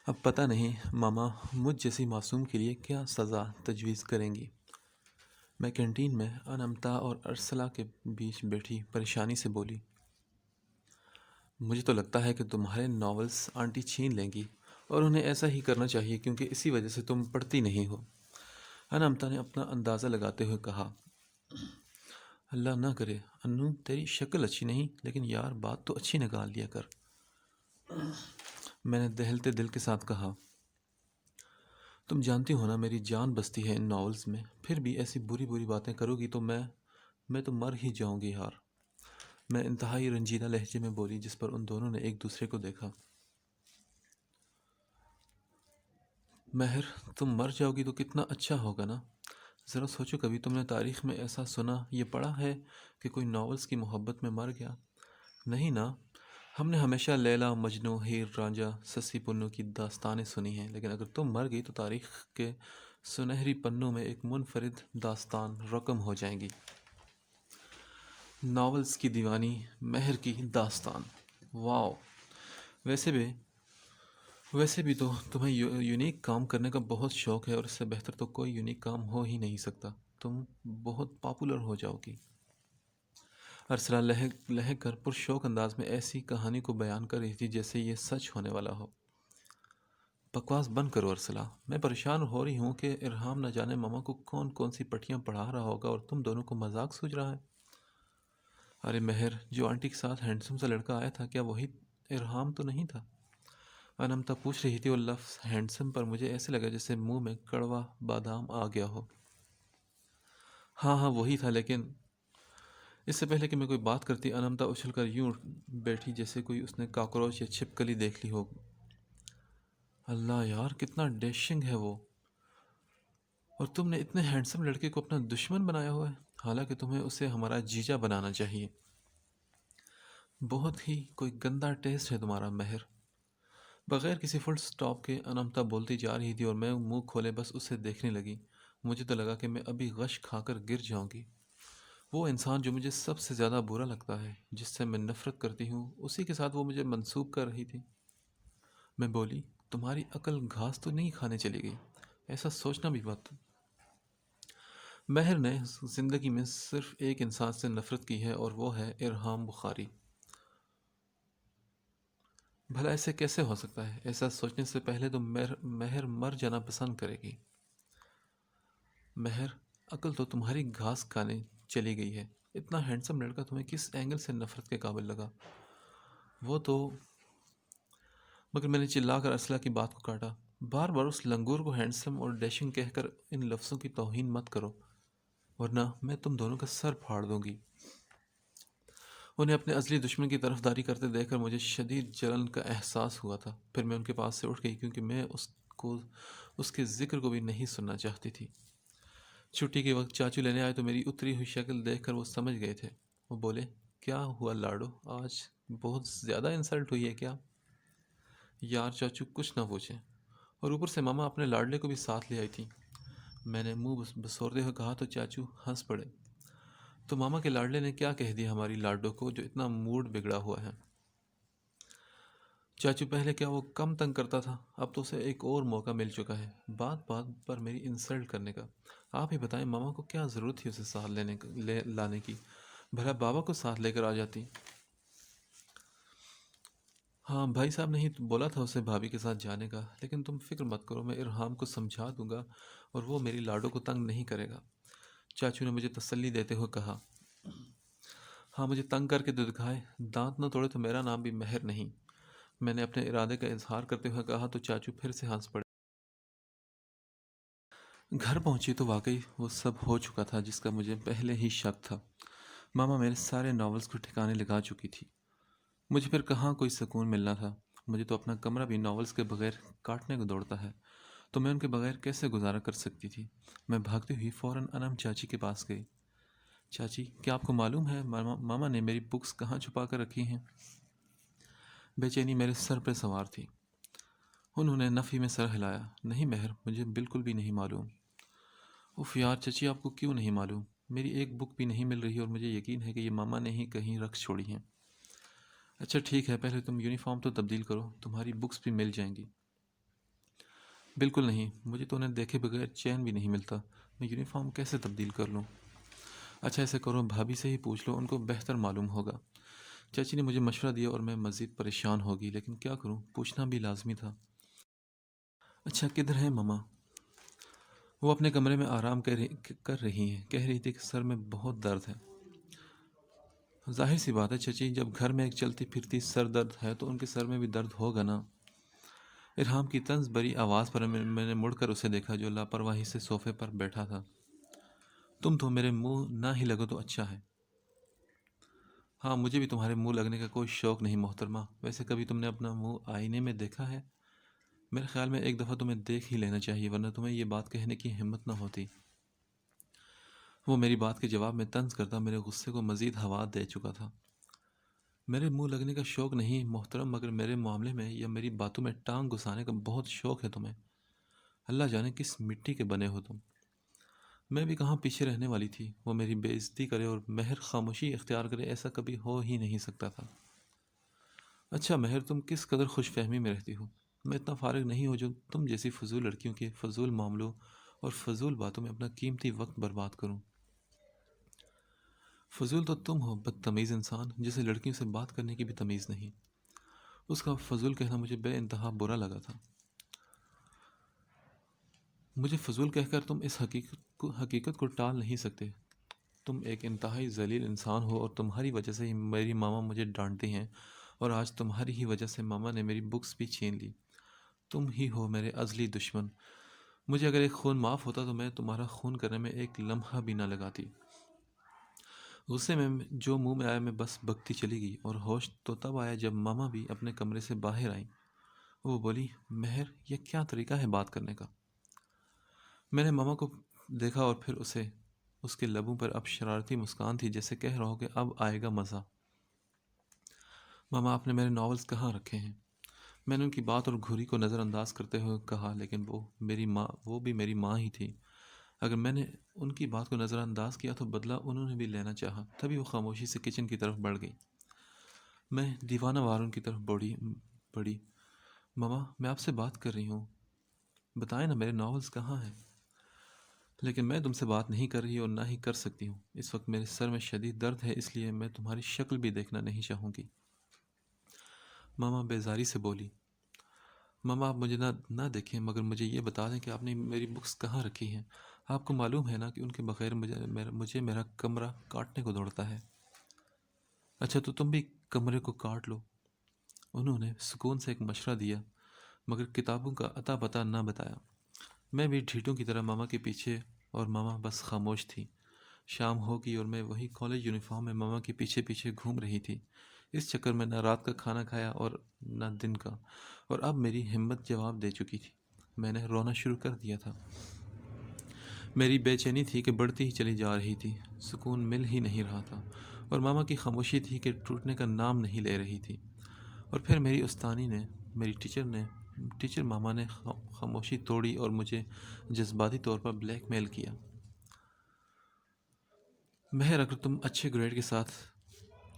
اب پتہ نہیں ماما مجھ جیسی معصوم کے لیے کیا سزا تجویز کریں گی۔ میں کینٹین میں انمتا اور ارسلہ کے بیچ بیٹھی پریشانی سے بولی، مجھے تو لگتا ہے کہ تمہارے ناولز آنٹی چھین لیں گی، اور انہیں ایسا ہی کرنا چاہیے کیونکہ اسی وجہ سے تم پڑھتی نہیں ہو۔ انمتا نے اپنا اندازہ لگاتے ہوئے کہا، اللہ نہ کرے انو، تیری شکل اچھی نہیں، لیکن یار بات تو اچھی نکال لیا کر۔ میں نے دہلتے دل کے ساتھ کہا، تم جانتی ہو نا میری جان بستی ہے ان ناولز میں، پھر بھی ایسی بری بری باتیں کرو گی تو میں تو مر ہی جاؤں گی یار۔ میں انتہائی رنجیدہ لہجے میں بولی، جس پر ان دونوں نے ایک دوسرے کو دیکھا۔ مہر، تم مر جاؤ گی تو کتنا اچھا ہوگا نا۔ ذرا سوچو، کبھی تم نے تاریخ میں ایسا سنا یہ پڑھا ہے کہ کوئی ناولز کی محبت میں مر گیا؟ نہیں نا، ہم نے ہمیشہ لیلا مجنو، ہیر رانجھا، سسی پنو کی داستانیں سنی ہیں، لیکن اگر تم مر گئی تو تاریخ کے سنہری پنوں میں ایک منفرد داستان رقم ہو جائیں گی۔ ناولز کی دیوانی مہر کی داستان، واو! ویسے بھی تو تمہیں یونیک کام کرنے کا بہت شوق ہے، اور اس سے بہتر تو کوئی یونیک کام ہو ہی نہیں سکتا۔ تم بہت پاپولر ہو جاؤ گی۔ ارسلہ لہک کر پرشوق انداز میں ایسی کہانی کو بیان کر رہی تھی جیسے یہ سچ ہونے والا ہو۔ بکواس بند کرو ارسلہ، میں پریشان ہو رہی ہوں کہ ارحام نہ جانے ماما کو کون کون سی پٹیاں پڑھا رہا ہوگا اور تم دونوں کو مذاق سوچ رہا ہے۔ ارے مہر، جو آنٹی کے ساتھ ہینڈسم سا لڑکا آیا تھا، کیا وہی ارحام تو نہیں تھا؟ انمتا پوچھ رہی تھی، اور لفظ ہینڈسم پر مجھے ایسے لگا جیسے منہ میں کڑوا بادام آ گیا ہو۔ ہاں وہی تھا، لیکن اس سے پہلے کہ میں کوئی بات کرتی، انمتا اچھل کر یوں بیٹھی جیسے کوئی اس نے کاکروچ یا چھپکلی دیکھ لی ہو۔ اللہ یار، کتنا ڈیشنگ ہے وہ! اور تم نے اتنے ہینڈسم لڑکے کو اپنا دشمن بنایا ہوا ہے، حالانکہ تمہیں اسے ہمارا جیجا بنانا چاہیے۔ بہت ہی کوئی گندا ٹیسٹ ہے تمہارا مہر۔ بغیر کسی فل سٹاپ کے انمتا بولتی جا رہی تھی، اور میں منہ کھولے بس اسے دیکھنے لگی۔ مجھے تو لگا کہ میں ابھی غش کھا کر گر جاؤں گی۔ وہ انسان جو مجھے سب سے زیادہ برا لگتا ہے، جس سے میں نفرت کرتی ہوں، اسی کے ساتھ وہ مجھے منسوب کر رہی تھی۔ میں بولی، تمہاری عقل گھاس تو نہیں کھانے چلی گئی؟ ایسا سوچنا بھی بات۔ مہر نے زندگی میں صرف ایک انسان سے نفرت کی ہے، اور وہ ہے ارحام بخاری۔ بھلا ایسے کیسے ہو سکتا ہے؟ ایسا سوچنے سے پہلے تو مہر مر جانا پسند کرے گی۔ مہر، عقل تو تمہاری گھاس کھانے چلی گئی ہے۔ اتنا ہینڈسم لڑکا تمہیں کس اینگل سے نفرت کے قابل لگا؟ وہ تو… مگر میں نے چلا کر ارسلہ کی بات کو کاٹا، بار بار اس لنگور کو ہینڈسم اور ڈیشنگ کہہ کر ان لفظوں کی توہین مت کرو، ورنہ میں تم دونوں کا سر پھاڑ دوں گی۔ انہیں اپنے ازلی دشمن کی طرفداری کرتے دیکھ کر مجھے شدید جلن کا احساس ہوا تھا۔ پھر میں ان کے پاس سے اٹھ گئی، کیونکہ میں اس کے ذکر کو بھی نہیں سننا چاہتی تھی۔ چھٹی کے وقت چاچو لینے آئے تو میری اتری ہوئی شکل دیکھ کر وہ سمجھ گئے تھے۔ وہ بولے، کیا ہوا لاڈو، آج بہت زیادہ انسلٹ ہوئی ہے کیا؟ یار چاچو کچھ نہ پوچھیں، اور اوپر سے ماما اپنے لاڈلے کو بھی ساتھ لے آئی تھی۔ میں نے منہ بسورتے ہوئے کہا تو چاچو ہنس پڑے۔ تو ماما کے لاڈلے نے کیا کہہ دیا ہماری لاڈو کو جو اتنا موڈ بگڑا ہوا ہے؟ چاچو پہلے کیا وہ کم تنگ کرتا تھا؟ اب تو اسے ایک اور موقع مل چکا ہے بات بات پر میری انسلٹ کرنے کا۔ آپ ہی بتائیں ماما کو کیا ضرورت تھی اسے ساتھ لانے کی؟ بھلا بابا کو ساتھ لے کر آ جاتی۔ ہاں بھائی صاحب نے ہی بولا تھا اسے بھابھی کے ساتھ جانے کا، لیکن تم فکر مت کرو، میں ارحام کو سمجھا دوں گا اور وہ میری لاڈو کو تنگ نہیں کرے گا، چاچو نے مجھے تسلی دیتے ہوئے کہا۔ ہاں مجھے تنگ کر کے تو دکھائے، دانت نہ توڑے تو میرا نام بھی مہر نہیں، میں نے اپنے ارادے کا اظہار کرتے ہوئے کہا تو چاچو پھر سے ہنس پڑے۔ گھر پہنچی تو واقعی وہ سب ہو چکا تھا جس کا مجھے پہلے ہی شک تھا۔ ماما میرے سارے ناولز کو ٹھکانے لگا چکی تھی۔ مجھے پھر کہاں کوئی سکون ملنا تھا؟ مجھے تو اپنا کمرہ بھی ناولز کے بغیر کاٹنے کو دوڑتا ہے، تو میں ان کے بغیر کیسے گزارا کر سکتی تھی؟ میں بھاگتی ہوئی فوراً انم چاچی کے پاس گئی۔ چاچی، کیا آپ کو معلوم ہے ماما نے میری بکس کہاں چھپا کر رکھی ہیں؟ بے چینی میرے سر پہ سوار تھی۔ انہوں نے نفی میں سر ہلایا۔ نہیں مہر، مجھے بالکل بھی نہیں معلوم۔ اف یار چچی، آپ کو کیوں نہیں معلوم؟ میری ایک بک بھی نہیں مل رہی، اور مجھے یقین ہے کہ یہ ماما نے ہی کہیں رکھ چھوڑی ہیں۔ اچھا ٹھیک ہے، پہلے تم یونیفارم تو تبدیل کرو، تمہاری بکس بھی مل جائیں گی۔ بالکل نہیں، مجھے تو انہیں دیکھے بغیر چین بھی نہیں ملتا، میں یونیفارم کیسے تبدیل کر لوں؟ اچھا ایسے کرو، بھابھی سے ہی پوچھ لو، ان کو بہتر معلوم ہوگا۔ چاچی نے مجھے مشورہ دیا اور میں مزید پریشان ہوگی، لیکن کیا کروں، پوچھنا بھی لازمی تھا۔ اچھا کدھر ہے ماما؟ وہ اپنے کمرے میں آرام کر رہی ہیں، کہہ رہی تھی کہ سر میں بہت درد ہے۔ ظاہر سی بات ہے چچی، جب گھر میں ایک چلتی پھرتی سر درد ہے تو ان کے سر میں بھی درد ہوگا نا۔ ارحام کی طنز بری آواز پر میں نے مڑ کر اسے دیکھا جو لاپرواہی سے صوفے پر بیٹھا تھا۔ تم تو میرے منہ نہ ہی لگو تو اچھا ہے۔ ہاں مجھے بھی تمہارے منہ لگنے کا کوئی شوق نہیں محترمہ، ویسے کبھی تم نے اپنا منہ آئینے میں دیکھا ہے؟ میرے خیال میں ایک دفعہ تمہیں دیکھ ہی لینا چاہیے، ورنہ تمہیں یہ بات کہنے کی ہمت نہ ہوتی۔ وہ میری بات کے جواب میں طنز کرتا میرے غصے کو مزید ہوا دے چکا تھا۔ میرے منہ لگنے کا شوق نہیں محترم، مگر میرے معاملے میں یا میری باتوں میں ٹانگ گھسانے کا بہت شوق ہے تمہیں۔ اللہ جانے کس مٹی کے بنے ہو تم۔ میں بھی کہاں پیچھے رہنے والی تھی، وہ میری بے عزتی کرے اور مہر خاموشی اختیار کرے، ایسا کبھی ہو ہی نہیں سکتا تھا۔ اچھا مہر، تم کس قدر خوش فہمی میں رہتی ہو، میں اتنا فارغ نہیں ہوں جو تم جیسی فضول لڑکیوں کے فضول معاملوں اور فضول باتوں میں اپنا قیمتی وقت برباد کروں۔ فضول تو تم ہو، بدتمیز انسان جسے لڑکیوں سے بات کرنے کی بھی تمیز نہیں۔ اس کا فضول کہنا مجھے بے انتہا برا لگا تھا۔ مجھے فضول کہہ کر تم اس حقیقت کو ٹال نہیں سکتے۔ تم ایک انتہائی ذلیل انسان ہو اور تمہاری وجہ سے ہی میری ماما مجھے ڈانٹتی ہیں، اور آج تمہاری ہی وجہ سے ماما نے میری بکس بھی چھین لی۔ تم ہی ہو میرے ازلی دشمن۔ مجھے اگر ایک خون معاف ہوتا تو میں تمہارا خون کرنے میں ایک لمحہ بھی نہ لگاتی۔ غصے میں جو منہ میں آیا میں بس بکتی چلی گئی، اور ہوش تو تب آیا جب ماما بھی اپنے کمرے سے باہر آئیں۔ وہ بولی، مہر یہ کیا طریقہ ہے بات کرنے کا؟ میں نے ماما کو دیکھا اور پھر اس کے لبوں پر اب شرارتی مسکان تھی، جیسے کہہ رہا ہو کہ اب آئے گا مزہ۔ ماما آپ نے میرے ناولز کہاں رکھے ہیں؟ میں نے ان کی بات اور گھوری کو نظر انداز کرتے ہوئے کہا، لیکن وہ بھی میری ماں ہی تھی۔ اگر میں نے ان کی بات کو نظر انداز کیا تو بدلہ انہوں نے بھی لینا چاہا، تبھی وہ خاموشی سے کچن کی طرف بڑھ گئی۔ میں دیوانہ وار ان کی طرف بڑھی۔ ماما میں آپ سے بات کر رہی ہوں، بتائیں نا میرے ناولز کہاں ہیں؟ لیکن میں تم سے بات نہیں کر رہی اور نہ ہی کر سکتی ہوں، اس وقت میرے سر میں شدید درد ہے، اس لیے میں تمہاری شکل بھی دیکھنا نہیں چاہوں گی۔ ماما بیزاری سے بولی۔ ماما آپ مجھے نہ دیکھیں، مگر مجھے یہ بتا دیں کہ آپ نے میری بکس کہاں رکھی ہیں۔ آپ کو معلوم ہے نا کہ ان کے بغیر مجھے میرا کمرہ کاٹنے کو دوڑتا ہے۔ اچھا تو تم بھی کمرے کو کاٹ لو۔ انہوں نے سکون سے ایک مشورہ دیا، مگر کتابوں کا اتا پتہ نہ بتایا۔ میں بھی ڈھیٹوں کی طرح ماما کے پیچھے، اور ماما بس خاموش تھی۔ شام ہو گئی اور میں وہی کالج یونیفارم میں ماما کے پیچھے پیچھے گھوم رہی تھی۔ اس چکر میں نہ رات کا کھانا کھایا اور نہ دن کا، اور اب میری ہمت جواب دے چکی تھی۔ میں نے رونا شروع کر دیا تھا۔ میری بے چینی تھی کہ بڑھتی ہی چلی جا رہی تھی، سکون مل ہی نہیں رہا تھا، اور ماما کی خاموشی تھی کہ ٹوٹنے کا نام نہیں لے رہی تھی۔ اور پھر میری استانی نے، میری ٹیچر ماما نے خاموشی توڑی اور مجھے جذباتی طور پر بلیک میل کیا۔ مہر اگر تم اچھے گریڈ کے ساتھ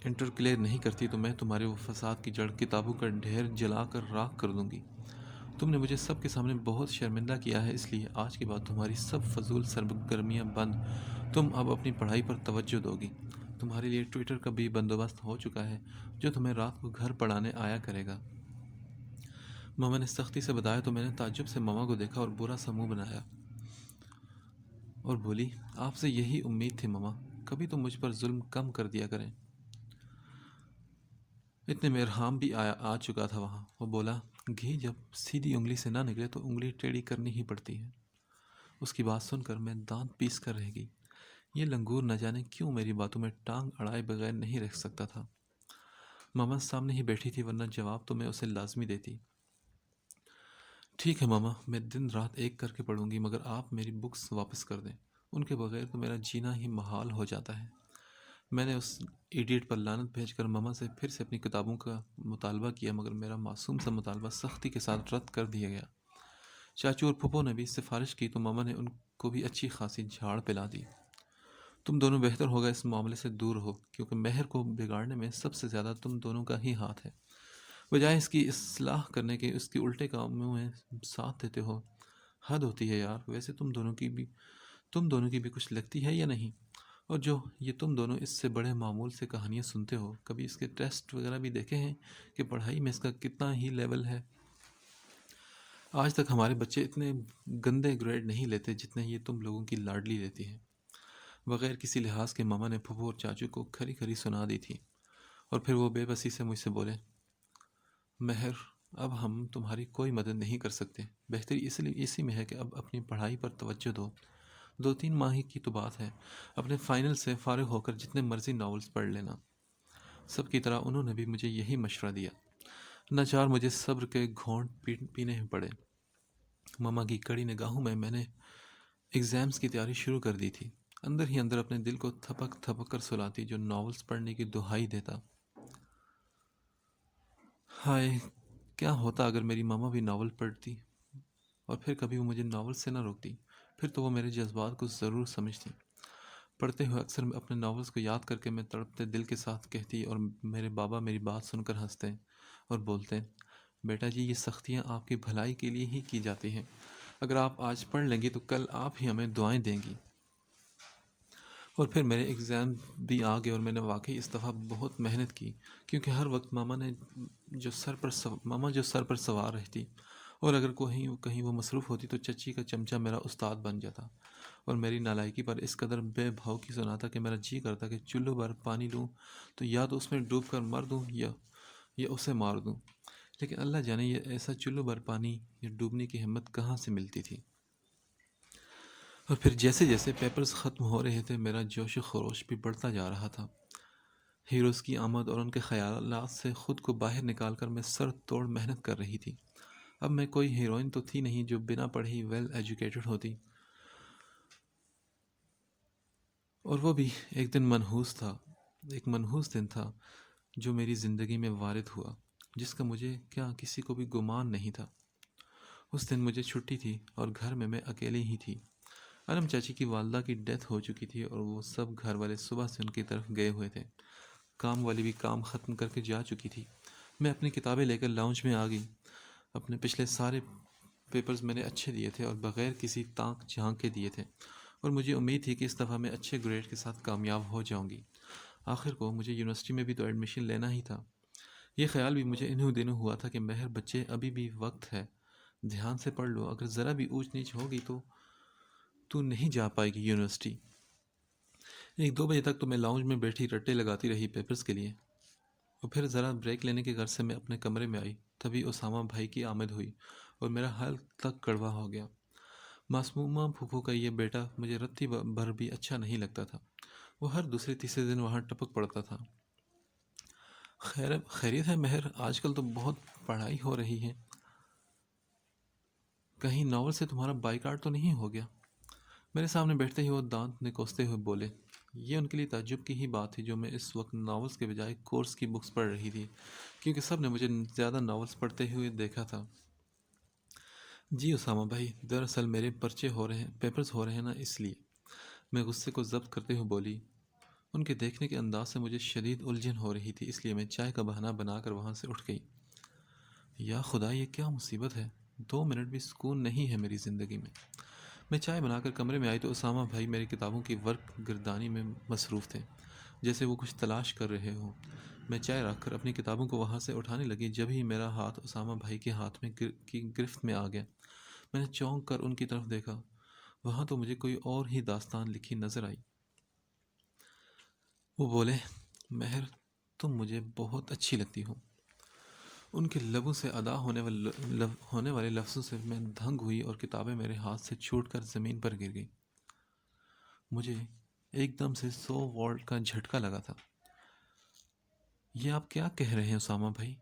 انٹر کلیئر نہیں کرتی تو میں تمہارے وہ فساد کی جڑ کتابوں کا ڈھیر جلا کر راکھ کر دوں گی۔ تم نے مجھے سب کے سامنے بہت شرمندہ کیا ہے، اس لیے آج کے بعد تمہاری سب فضول سرگرمیاں بند، تم اب اپنی پڑھائی پر توجہ دو گی۔ تمہارے لیے ٹویٹر کا بھی بندوبست ہو چکا ہے جو تمہیں رات کو گھر پڑھانے آیا کرے گا۔ ماما نے سختی سے بتایا تو میں نے تعجب سے ماما کو دیکھا اور برا سا منہ بنایا اور بولی، آپ سے یہی امید تھی ماما، کبھی تو مجھ پر ظلم کم کر دیا کریں۔ اتنے میں ارحام بھی آ چکا تھا وہاں۔ وہ بولا، گھی جب سیدھی انگلی سے نہ نکلے تو انگلی ٹیڑھی کرنی ہی پڑتی ہے۔ اس کی بات سن کر میں دانت پیس کر رہ گئی۔ یہ لنگور نہ جانے کیوں میری باتوں میں ٹانگ اڑائے بغیر نہیں رہ سکتا تھا۔ ماما سامنے ہی بیٹھی تھی، ورنہ جواب تو میں اسے لازمی دیتی۔ ٹھیک ہے ماما، میں دن رات ایک کر کے پڑھوں گی، مگر آپ میری بکس واپس کر دیں، ان کے بغیر تو میرا جینا ہی محال ہو جاتا ہے۔ میں نے اس ایڈیٹ پر لعنت بھیج کر ماما سے پھر سے اپنی کتابوں کا مطالبہ کیا، مگر میرا معصوم سا مطالبہ سختی کے ساتھ رد کر دیا گیا۔ چاچو اور پھپھو نے بھی سفارش کی تو ماما نے ان کو بھی اچھی خاصی جھاڑ پلا دی۔ تم دونوں بہتر ہوگا اس معاملے سے دور ہو، کیونکہ مہر کو بگاڑنے میں سب سے زیادہ تم دونوں کا ہی ہاتھ ہے۔ بجائے اس کی اصلاح کرنے کے اس کے الٹے کاموں میں ساتھ دیتے ہو۔ حد ہوتی ہے یار. ویسے تم دونوں کی بھی کچھ لگتی ہے یا نہیں؟ اور جو یہ تم دونوں اس سے بڑے معمول سے کہانیاں سنتے ہو، کبھی اس کے ٹیسٹ وغیرہ بھی دیکھے ہیں کہ پڑھائی میں اس کا کتنا ہی لیول ہے؟ آج تک ہمارے بچے اتنے گندے گریڈ نہیں لیتے جتنے یہ تم لوگوں کی لاڈلی لیتی ہے. بغیر کسی لحاظ کے ماما نے پھپھو اور چاچو کو کھری کھری سنا دی تھی، اور پھر وہ بے بسی سے مجھ سے بولے، مہر، اب ہم تمہاری کوئی مدد نہیں کر سکتے. بہتری اسی میں ہے کہ اب اپنی پڑھائی پر توجہ دو. 2-3 ماہ کی تو بات ہے، اپنے فائنل سے فارغ ہو کر جتنے مرضی ناولز پڑھ لینا. سب کی طرح انہوں نے بھی مجھے یہی مشورہ دیا. ناچار مجھے صبر کے گھونٹ پینے پڑے. ماما کی کڑی نگاہوں میں نے ایگزامز کی تیاری شروع کر دی تھی. اندر ہی اندر اپنے دل کو تھپک تھپک کر سلاتی جو ناولز پڑھنے کی دہائی دیتا. ہائے، کیا ہوتا اگر میری ماما بھی ناول پڑھتی، اور پھر کبھی وہ مجھے ناول سے نہ روکتی. پھر تو وہ میرے جذبات کو ضرور سمجھتی. پڑھتے ہوئے اکثر اپنے ناولز کو یاد کر کے میں تڑپتے دل کے ساتھ کہتی، اور میرے بابا میری بات سن کر ہنستے اور بولتے، بیٹا جی، یہ سختیاں آپ کی بھلائی کے لیے ہی کی جاتی ہیں. اگر آپ آج پڑھ لیں گی تو کل آپ ہی ہمیں دعائیں دیں گی. اور پھر میرے ایگزام بھی آ گئے، اور میں نے واقعی اس دفعہ بہت محنت کی، کیونکہ ہر وقت ماما جو سر پر سوار رہتی، اور اگر کہیں وہ مصروف ہوتی تو چچی کا چمچہ میرا استاد بن جاتا، اور میری نالائکی پر اس قدر بے بھاؤ کی سناتا کہ میرا جی کرتا کہ چلو بھر پانی لوں تو یا تو اس میں ڈوب کر مر دوں یا اسے مار دوں. لیکن اللہ جانے یہ ایسا چلو بھر پانی یا ڈوبنے کی ہمت کہاں سے ملتی تھی. اور پھر جیسے جیسے پیپرز ختم ہو رہے تھے، میرا جوش و خروش بھی بڑھتا جا رہا تھا. ہیروز کی آمد اور ان کے خیالات سے خود کو باہر نکال کر میں سر توڑ محنت کر رہی تھی. اب میں کوئی ہیروئن تو تھی نہیں جو بنا پڑھی ویل ایجوکیٹڈ ہوتی. اور وہ بھی ایک منحوس دن تھا جو میری زندگی میں وارد ہوا، جس کا مجھے کیا کسی کو بھی گمان نہیں تھا. اس دن مجھے چھٹی تھی اور گھر میں اکیلی ہی تھی. علم چاچی کی والدہ کی ڈیتھ ہو چکی تھی، اور وہ سب گھر والے صبح سے ان کی طرف گئے ہوئے تھے. کام والی بھی کام ختم کر کے جا چکی تھی. میں اپنی کتابیں لے کر لاؤنج میں آ گئی. اپنے پچھلے سارے پیپرز میں نے اچھے دیے تھے اور بغیر کسی تانک جھانک کے دیے تھے، اور مجھے امید تھی کہ اس دفعہ میں اچھے گریڈ کے ساتھ کامیاب ہو جاؤں گی. آخر کو مجھے یونیورسٹی میں بھی تو ایڈمیشن لینا ہی تھا. یہ خیال بھی مجھے انہی دنوں ہوا تھا کہ مہر بچے، ابھی بھی وقت ہے، دھیان سے پڑھ لو. اگر ذرا بھی اونچ نیچ ہوگی تو نہیں جا پائے گی یونیورسٹی. 1-2 بجے تک تو میں لاؤنج میں بیٹھی رٹے لگاتی رہی پیپرز کے لیے، اور پھر ذرا بریک لینے کے غرض سے میں اپنے کمرے میں آئی. تبھی اسامہ بھائی کی آمد ہوئی اور میرا حال تک کڑوا ہو گیا. معصومہ پھوپھو کا یہ بیٹا مجھے رتی بھر بھی اچھا نہیں لگتا تھا. وہ ہر دوسرے تیسرے دن وہاں ٹپک پڑتا تھا. خیریت ہے مہر؟ آج کل تو بہت پڑھائی ہو رہی ہے، کہیں ناول سے تمہارا بائیکاٹ تو نہیں ہو گیا؟ میرے سامنے بیٹھتے ہی وہ دانت نکوستے ہوئے بولے. یہ ان کے لیے تعجب کی ہی بات تھی جو میں اس وقت ناولز کے بجائے کورس کی بکس پڑھ رہی تھی، کیونکہ سب نے مجھے زیادہ ناولز پڑھتے ہوئے دیکھا تھا. جی اسامہ بھائی، دراصل میرے پیپرز ہو رہے ہیں نا، اس لیے. میں غصے کو ضبط کرتے ہوئے بولی. ان کے دیکھنے کے انداز سے مجھے شدید الجھن ہو رہی تھی، اس لیے میں چائے کا بہانہ بنا کر وہاں سے اٹھ گئی. یا خدا، یہ کیا مصیبت ہے! 2 منٹ بھی سکون نہیں ہے میری زندگی میں. میں چائے بنا کر کمرے میں آئی تو اسامہ بھائی میری کتابوں کی ورق گردانی میں مصروف تھے، جیسے وہ کچھ تلاش کر رہے ہوں. میں چائے رکھ کر اپنی کتابوں کو وہاں سے اٹھانے لگی، جب ہی میرا ہاتھ اسامہ بھائی کے ہاتھ میں کی گرفت میں آ گیا. میں نے چونک کر ان کی طرف دیکھا. وہاں تو مجھے کوئی اور ہی داستان لکھی نظر آئی. وہ بولے، مہر، تم مجھے بہت اچھی لگتی ہو. ان کے لبوں سے ادا ہونے والے لفظوں سے میں دھنگ ہوئی اور کتابیں میرے ہاتھ سے چھوٹ کر زمین پر گر گئی. مجھے ایک دم سے 100 وولٹ کا جھٹکا لگا تھا. یہ آپ کیا کہہ رہے ہیں اسامہ بھائی؟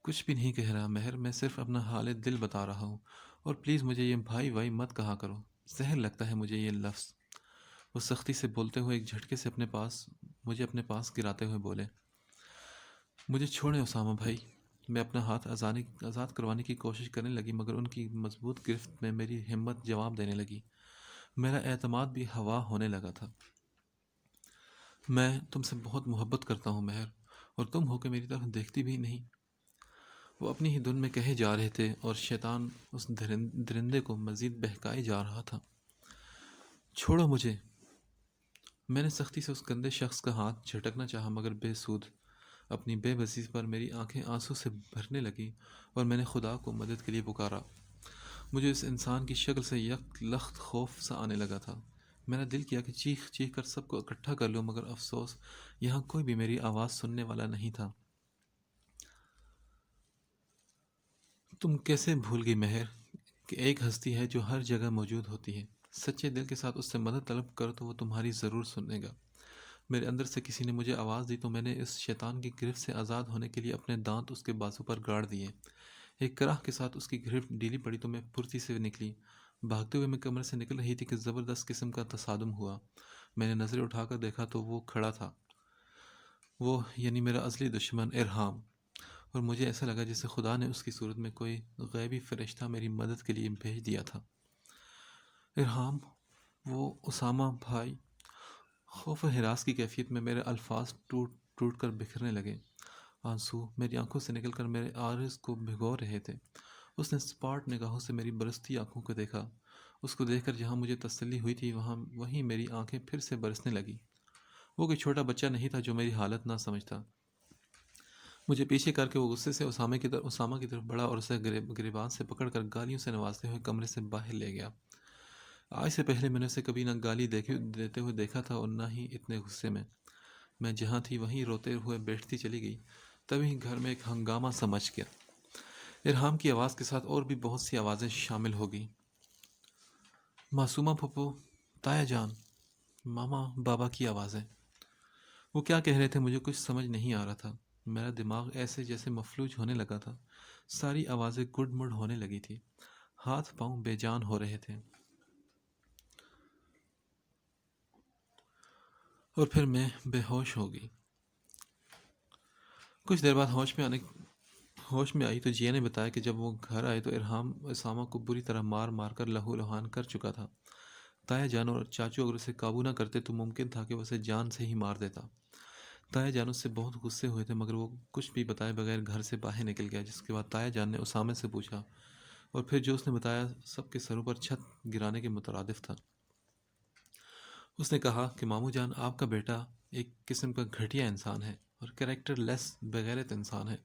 کچھ بھی نہیں کہہ رہا مہر، میں صرف اپنا حال دل بتا رہا ہوں. اور پلیز مجھے یہ بھائی وائی مت کہا کرو، زہر لگتا ہے مجھے یہ لفظ. وہ سختی سے بولتے ہوئے ایک جھٹکے سے مجھے اپنے پاس گراتے ہوئے بولے. مجھے چھوڑیں اسامہ بھائی. میں اپنا ہاتھ آزاد کروانے کی کوشش کرنے لگی، مگر ان کی مضبوط گرفت میں میری ہمت جواب دینے لگی. میرا اعتماد بھی ہوا ہونے لگا تھا. میں تم سے بہت محبت کرتا ہوں مہر، اور تم ہو کہ میری طرف دیکھتی بھی نہیں. وہ اپنی ہی دھن میں کہے جا رہے تھے اور شیطان اس درندے کو مزید بہکائے جا رہا تھا۔ چھوڑو مجھے! میں نے سختی سے اس گندے شخص کا ہاتھ جھٹکنا چاہا مگر بے سود۔ اپنی بے بسی پر میری آنکھیں آنسو سے بھرنے لگیں اور میں نے خدا کو مدد کے لیے پکارا۔ مجھے اس انسان کی شکل سے یک لخت خوف سا آنے لگا تھا۔ میرا دل کیا کہ چیخ چیخ کر سب کو اکٹھا کر لوں مگر افسوس یہاں کوئی بھی میری آواز سننے والا نہیں تھا۔ تم کیسے بھول گئی مہر کہ ایک ہستی ہے جو ہر جگہ موجود ہوتی ہے؟ سچے دل کے ساتھ اس سے مدد طلب کر تو وہ تمہاری ضرور سنے گا۔ میرے اندر سے کسی نے مجھے آواز دی تو میں نے اس شیطان کی گرفت سے آزاد ہونے کے لیے اپنے دانت اس کے بازو پر گاڑ دیے۔ ایک کراہ کے ساتھ اس کی گرفت ڈھیلی پڑی تو میں پھرتی سے نکلی۔ بھاگتے ہوئے میں کمرے سے نکل رہی تھی کہ زبردست قسم کا تصادم ہوا۔ میں نے نظریں اٹھا کر دیکھا تو وہ کھڑا تھا، وہ یعنی میرا ازلی دشمن ارحام، اور مجھے ایسا لگا جیسے خدا نے اس کی صورت میں کوئی غیبی فرشتہ میری مدد کے لیے بھیج دیا تھا۔ ارحام، وہ اسامہ بھائی! خوف و ہراس کی کیفیت میں میرے الفاظ ٹوٹ ٹوٹ کر بکھرنے لگے۔ آنسو میری آنکھوں سے نکل کر میرے عارض کو بھگو رہے تھے۔ اس نے سپاٹ نگاہوں سے میری برستی آنکھوں کو دیکھا۔ اس کو دیکھ کر جہاں مجھے تسلی ہوئی تھی وہیں میری آنکھیں پھر سے برسنے لگیں۔ وہ کوئی چھوٹا بچہ نہیں تھا جو میری حالت نہ سمجھتا۔ مجھے پیچھے کر کے وہ غصے سے اسامہ کی طرف بڑھا اور اسے گریبان سے پکڑ کر گالیوں سے نوازتے ہوئے کمرے سے باہر لے گیا۔ آج سے پہلے میں نے اسے کبھی نہ گالی دیتے ہوئے دیکھا تھا اور نہ ہی اتنے غصے میں۔ میں جہاں تھی وہیں روتے ہوئے بیٹھتی چلی گئی۔ تبھی گھر میں ایک ہنگامہ سا مچ گیا۔ ارحام کی آواز کے ساتھ اور بھی بہت سی آوازیں شامل ہو گئیں۔ معصومہ پھپھو، تایا جان، ماما، بابا کی آوازیں۔ وہ کیا کہہ رہے تھے مجھے کچھ سمجھ نہیں آ رہا تھا۔ میرا دماغ ایسے جیسے مفلوج ہونے لگا تھا۔ ساری آوازیں گڈ مڈ ہونے لگی تھی۔ ہاتھ پاؤں بے جان ہو رہے تھے۔ اور پھر میں بے ہوش ہو گئی۔ کچھ دیر بعد ہوش میں آئی تو جیا نے بتایا کہ جب وہ گھر آئے تو ارحام اسامہ کو بری طرح مار مار کر لہو لہان کر چکا تھا۔ تایا جان اور چاچو اگر اسے قابو نہ کرتے تو ممکن تھا کہ وہ اسے جان سے ہی مار دیتا۔ تایا جان اس سے بہت غصے ہوئے تھے مگر وہ کچھ بھی بتائے بغیر گھر سے باہر نکل گیا، جس کے بعد تایا جان نے اسامہ سے پوچھا اور پھر جو اس نے بتایا سب کے سروں پر چھت گرانے کے مترادف تھا۔ اس نے کہا کہ ماموں جان، آپ کا بیٹا ایک قسم کا گھٹیا انسان ہے اور کریکٹر لیس بغیرت انسان ہے،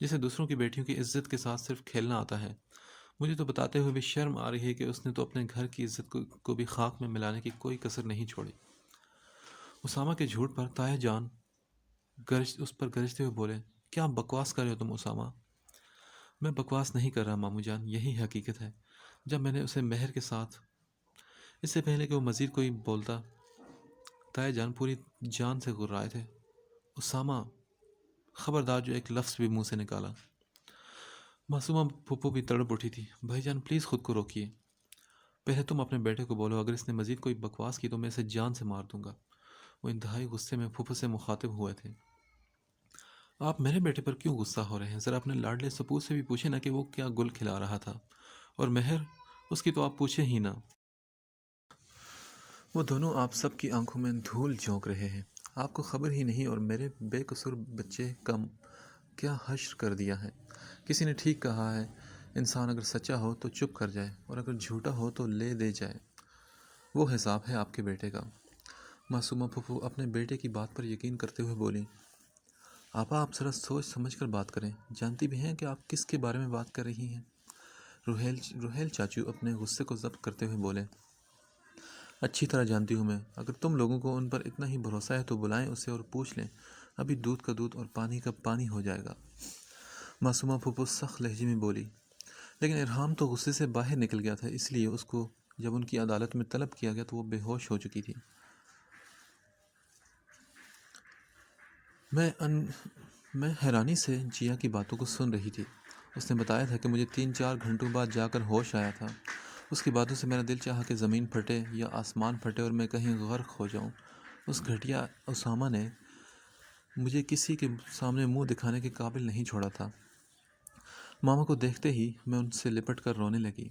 جسے دوسروں کی بیٹیوں کی عزت کے ساتھ صرف کھیلنا آتا ہے۔ مجھے تو بتاتے ہوئے بھی شرم آ رہی ہے کہ اس نے تو اپنے گھر کی عزت کو بھی خاک میں ملانے کی کوئی کسر نہیں چھوڑی۔ اسامہ کے جھوٹ پر تایا جان اس پر گرجتے ہوئے بولے، کیا بکواس کر رہے ہو تم اسامہ؟ میں بکواس نہیں کر رہا ماموں جان، یہی حقیقت ہے۔ جب میں نے اسے مہر کے ساتھ، اس سے پہلے کہ وہ مزید کوئی بولتا، تایا جان پوری جان سے غرائے تھے۔ اسامہ! خبردار جو ایک لفظ بھی منہ سے نکالا۔ معصومہ پھپھو بھی تڑپ اٹھی تھی۔ بھائی جان پلیز خود کو روکیے، پہلے تم اپنے بیٹے کو بولو، اگر اس نے مزید کوئی بکواس کی تو میں اسے جان سے مار دوں گا۔ وہ انتہائی غصے میں پھپھو سے مخاطب ہوئے تھے۔ آپ میرے بیٹے پر کیوں غصہ ہو رہے ہیں؟ ذرا اپنے لاڈلے سپوت سے بھی پوچھیں نا کہ وہ کیا گل کھلا رہا تھا، اور مہر، اس کی تو آپ پوچھیں ہی نہ۔ وہ دونوں آپ سب کی آنکھوں میں دھول جھونک رہے ہیں۔ آپ کو خبر ہی نہیں اور میرے بے قصور بچے کا کیا حشر کر دیا ہے۔ کسی نے ٹھیک کہا ہے، انسان اگر سچا ہو تو چپ کر جائے اور اگر جھوٹا ہو تو لے دے جائے۔ وہ حساب ہے آپ کے بیٹے کا۔ معصومہ پھپھو اپنے بیٹے کی بات پر یقین کرتے ہوئے بولی، آپا آپ ذرا سوچ سمجھ کر بات کریں، جانتی بھی ہیں کہ آپ کس کے بارے میں بات کر رہی ہیں؟ روحیل چاچو اپنے غصے کو ضبط کرتے ہوئے بولے، اچھی طرح جانتی ہوں میں، اگر تم لوگوں کو ان پر اتنا ہی بھروسہ ہے تو بلائیں اسے اور پوچھ لیں، ابھی دودھ کا دودھ اور پانی کا پانی ہو جائے گا۔ معصومہ پھپھو سخت لہجے میں بولی، لیکن ارحام تو غصے سے باہر نکل گیا تھا، اس لیے اس کو جب ان کی عدالت میں طلب کیا گیا تو وہ بے ہوش ہو چکی تھی۔ میں حیرانی سے جیا کی باتوں کو سن رہی تھی۔ اس نے بتایا تھا کہ مجھے 3-4 گھنٹوں بعد جا کر ہوش آیا تھا۔ اس کی باتوں سے میرا دل چاہا کہ زمین پھٹے یا آسمان پھٹے اور میں کہیں غرق ہو جاؤں۔ اس گھٹیا اسامہ نے مجھے کسی کے سامنے منہ دکھانے کے قابل نہیں چھوڑا تھا۔ ماما کو دیکھتے ہی میں ان سے لپٹ کر رونے لگی۔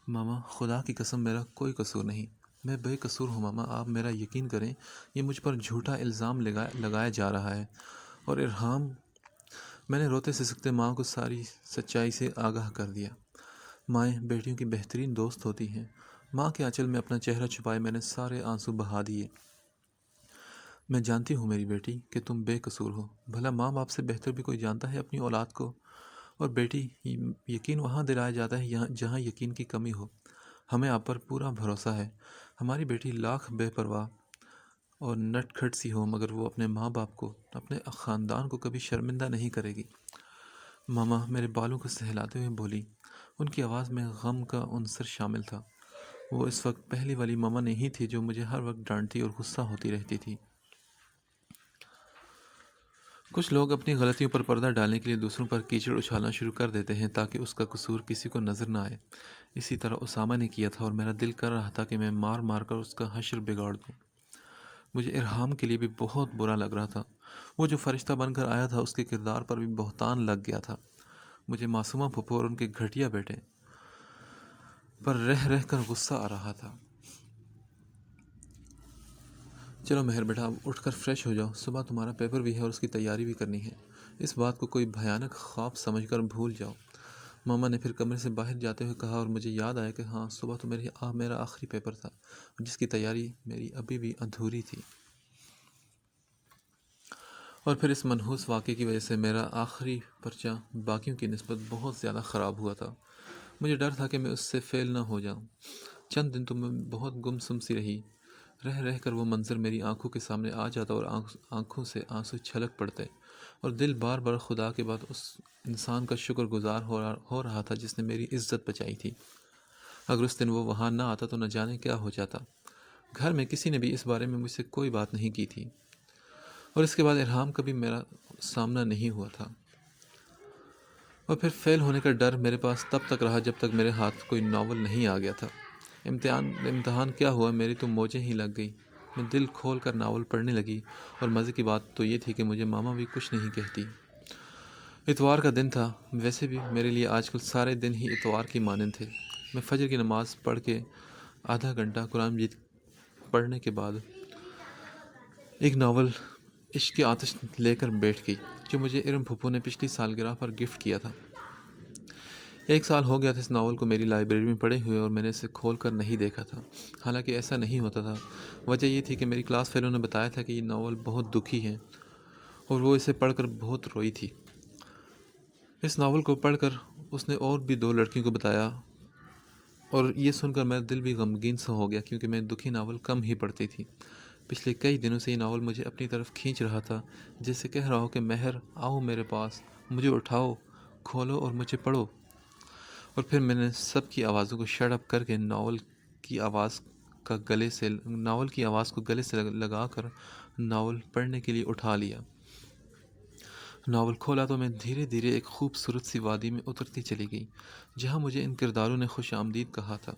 ماما، خدا کی قسم میرا کوئی قصور نہیں، میں بے قصور ہوں ماما، آپ میرا یقین کریں، یہ مجھ پر جھوٹا الزام لگایا جا رہا ہے، اور ارحام میں نے روتے سے سکتے ماں کو ساری سچائی سے آگاہ کر دیا۔ مائیں بیٹیوں کی بہترین دوست ہوتی ہیں۔ ماں کے آنچل میں اپنا چہرہ چھپائے میں نے سارے آنسو بہا دیے۔ میں جانتی ہوں میری بیٹی کہ تم بے قصور ہو۔ بھلا ماں باپ سے بہتر بھی کوئی جانتا ہے اپنی اولاد کو؟ اور بیٹی، یقین وہاں دلایا جاتا ہے جہاں یقین کی کمی ہو۔ ہمیں آپ پر پورا بھروسہ ہے۔ ہماری بیٹی لاکھ بے پرواہ اور نٹ کھٹ سی ہو، مگر وہ اپنے ماں باپ کو، اپنے خاندان کو کبھی شرمندہ نہیں کرے گی۔ ماما میرے بالوں کو سہلاتے ہوئے بولی۔ ان کی آواز میں غم کا عنصر شامل تھا۔ وہ اس وقت پہلی والی ماما نہیں تھی جو مجھے ہر وقت ڈانٹتی اور غصہ ہوتی رہتی تھی۔ کچھ لوگ اپنی غلطیوں پر پردہ ڈالنے کے لیے دوسروں پر کیچڑ اچھالنا شروع کر دیتے ہیں تاکہ اس کا قصور کسی کو نظر نہ آئے۔ اسی طرح اسامہ نے کیا تھا اور میرا دل کر رہا تھا کہ میں مار مار کر اس کا حشر بگاڑ دوں۔ مجھے ارحام کے لیے بھی بہت برا لگ رہا تھا۔ وہ جو فرشتہ بن کر آیا تھا اس کے کردار پر بھی بہتان لگ گیا تھا۔ مجھے معصومہ پھپھو اور ان کے گھٹیا بیٹے پر رہ رہ کر غصہ آ رہا تھا۔ چلو مہر بیٹا، اب اٹھ کر فریش ہو جاؤ، صبح تمہارا پیپر بھی ہے اور اس کی تیاری بھی کرنی ہے۔ اس بات کو کوئی بھیانک خواب سمجھ کر بھول جاؤ۔ ماما نے پھر کمرے سے باہر جاتے ہوئے کہا اور مجھے یاد آیا کہ ہاں، صبح تو میرا آخری پیپر تھا جس کی تیاری میری ابھی بھی ادھوری تھی۔ اور پھر اس منحوس واقعے کی وجہ سے میرا آخری پرچہ باقیوں کی نسبت بہت زیادہ خراب ہوا تھا۔ مجھے ڈر تھا کہ میں اس سے فیل نہ ہو جاؤں۔ چند دن تو میں بہت گمسم سی رہی۔ رہ رہ کر وہ منظر میری آنکھوں کے سامنے آ جاتا اور آنکھوں سے آنسو چھلک پڑتے، اور دل بار بار خدا کے بعد اس انسان کا شکر گزار ہو رہا تھا جس نے میری عزت بچائی تھی۔ اگر اس دن وہ وہاں نہ آتا تو نہ جانے کیا ہو جاتا۔ گھر میں کسی نے بھی اس بارے میں مجھ سے کوئی بات نہیں کی تھی، اور اس کے بعد ارحام کبھی میرا سامنا نہیں ہوا تھا۔ اور پھر فیل ہونے کا ڈر میرے پاس تب تک رہا جب تک میرے ہاتھ کوئی ناول نہیں آ گیا تھا۔ امتحان کیا ہوا، میری تو موجیں ہی لگ گئی۔ میں دل کھول کر ناول پڑھنے لگی، اور مزے کی بات تو یہ تھی کہ مجھے ماما بھی کچھ نہیں کہتی۔ اتوار کا دن تھا، ویسے بھی میرے لیے آج کل سارے دن ہی اتوار کی مانند تھے۔ میں فجر کی نماز پڑھ کے آدھا گھنٹہ قرآن مجید پڑھنے کے بعد ایک ناول عشق کی آتش لے کر بیٹھ گئی جو مجھے ارم پھپھو نے پچھلی سالگرہ پر گفٹ کیا تھا۔ 1 سال ہو گیا تھا اس ناول کو میری لائبریری میں پڑے ہوئے، اور میں نے اسے کھول کر نہیں دیکھا تھا۔ حالانکہ ایسا نہیں ہوتا تھا۔ وجہ یہ تھی کہ میری کلاس فیلو نے بتایا تھا کہ یہ ناول بہت دکھی ہے، اور وہ اسے پڑھ کر بہت روئی تھی۔ اس ناول کو پڑھ کر اس نے اور بھی 2 لڑکیوں کو بتایا، اور یہ سن کر میرا دل بھی غمگین سا ہو گیا کیونکہ میں دکھی ناول کم ہی پڑھتی تھی۔ پچھلے کئی دنوں سے یہ ناول مجھے اپنی طرف کھینچ رہا تھا، جیسے کہہ رہا ہو کہ مہر آؤ میرے پاس، مجھے اٹھاؤ، کھولو اور مجھے پڑھو۔ اور پھر میں نے سب کی آوازوں کو شٹ اپ کر کے ناول کی آواز کو گلے سے لگا کر ناول پڑھنے کے لیے اٹھا لیا۔ ناول کھولا تو میں دھیرے دھیرے ایک خوبصورت سی وادی میں اترتی چلی گئی جہاں مجھے ان کرداروں نے خوش آمدید کہا تھا۔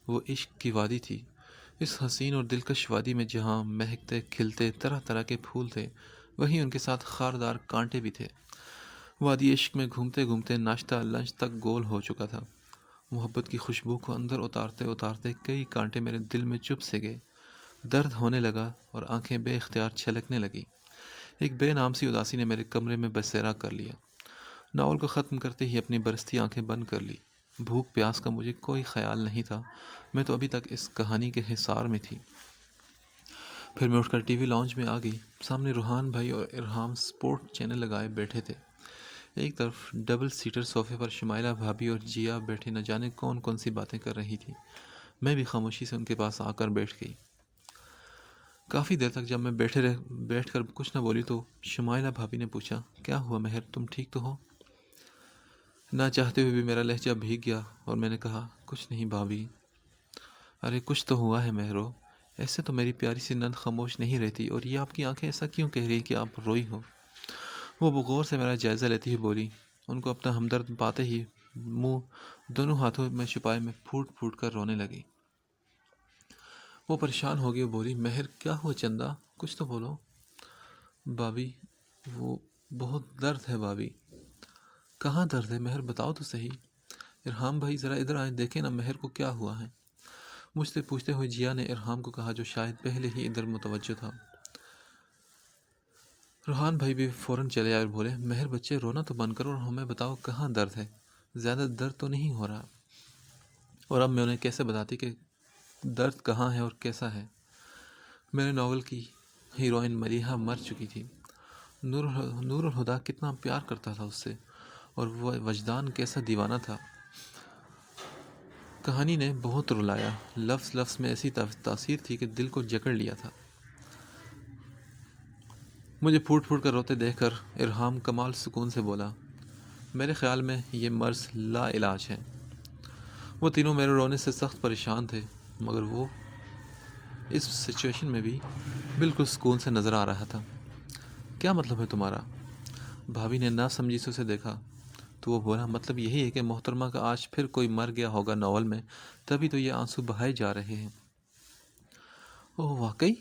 وہ عشق کی وادی تھی۔ اس حسین اور دلکش وادی میں جہاں مہکتے کھلتے طرح طرح کے پھول تھے، وہیں ان کے ساتھ خاردار کانٹے بھی تھے۔ وادی عشق میں گھومتے گھومتے ناشتہ لنچ تک گول ہو چکا تھا۔ محبت کی خوشبو کو اندر اتارتے اتارتے کئی کانٹے میرے دل میں چپ سے گئے، درد ہونے لگا اور آنکھیں بے اختیار چھلکنے لگی۔ ایک بے نام سی اداسی نے میرے کمرے میں بسیرا کر لیا۔ ناول کو ختم کرتے ہی اپنی برستی آنکھیں بند کر لی۔ بھوک پیاس کا مجھے کوئی خیال نہیں تھا، میں تو ابھی تک اس کہانی کے حصار میں تھی۔ پھر میں اٹھ کر ٹی وی لاؤنج میں آ گئی۔ سامنے روحان بھائی اور ارحام سپورٹ چینل لگائے بیٹھے تھے۔ ایک طرف ڈبل سیٹر صوفے پر شمائلہ بھابھی اور جیا بیٹھے نہ جانے کون کون سی باتیں کر رہی تھی۔ میں بھی خاموشی سے ان کے پاس آ کر بیٹھ گئی۔ کافی دیر تک جب میں بیٹھ کر کچھ نہ بولی تو شمائلہ بھابھی نے پوچھا، کیا ہوا مہر، تم ٹھیک تو ہو؟ نہ چاہتے ہوئے بھی میرا لہجہ بھیگ گیا اور میں نے کہا، کچھ نہیں بھابھی۔ ارے کچھ تو ہوا ہے مہرو، ایسے تو میری پیاری سی نند خاموش نہیں رہتی، اور یہ آپ کی آنکھیں ایسا کیوں کہہ رہی کہ آپ روئی ہو؟ وہ غور سے میرا جائزہ لیتی ہی بولی۔ ان کو اپنا ہمدرد پاتے ہی منہ دونوں ہاتھوں میں چھپائے میں پھوٹ پھوٹ کر رونے لگی۔ وہ پریشان ہو گئی اور بولی، مہر کیا ہوا چندا، کچھ تو بولو۔ بھابھی وہ بہت درد ہے بھابھی۔ کہاں درد ہے مہر، بتاؤ تو صحیح۔ ارحام بھائی ذرا ادھر آئیں، دیکھیں نا مہر کو کیا ہوا ہے۔ مجھ سے پوچھتے ہوئے جیا نے ارحام کو کہا جو شاید پہلے ہی ادھر متوجہ تھا۔ روحان بھائی بھی فوراً چلے آئے اور بولے، مہر بچے رونا تو بند کرو اور ہمیں بتاؤ کہاں درد ہے، زیادہ درد تو نہیں ہو رہا؟ اور اب میں انہیں کیسے بتاتی کہ درد کہاں ہے اور کیسا ہے؟ میرے ناول کی ہیروئن ملیحہ مر چکی تھی۔ نور الہدا کتنا پیار کرتا تھا اس سے، اور وہ وجدان کیسا دیوانہ تھا۔ کہانی نے بہت رلایا، لفظ لفظ میں ایسی تاثیر تھی کہ دل کو جکڑ لیا تھا۔ مجھے پھوٹ پھوٹ کر روتے دیکھ کر ارحام کمال سکون سے بولا، میرے خیال میں یہ مرض لا علاج ہے۔ وہ تینوں میرے رونے سے سخت پریشان تھے، مگر وہ اس سچویشن میں بھی بالکل سکون سے نظر آ رہا تھا۔ کیا مطلب ہے تمہارا؟ بھابھی نے ناسمجھی سے اسے دیکھا تو وہ بولا، مطلب یہی ہے کہ محترمہ کا آج پھر کوئی مر گیا ہوگا ناول میں، تبھی تو یہ آنسو بہائے جا رہے ہیں۔ اوہ واقعی؟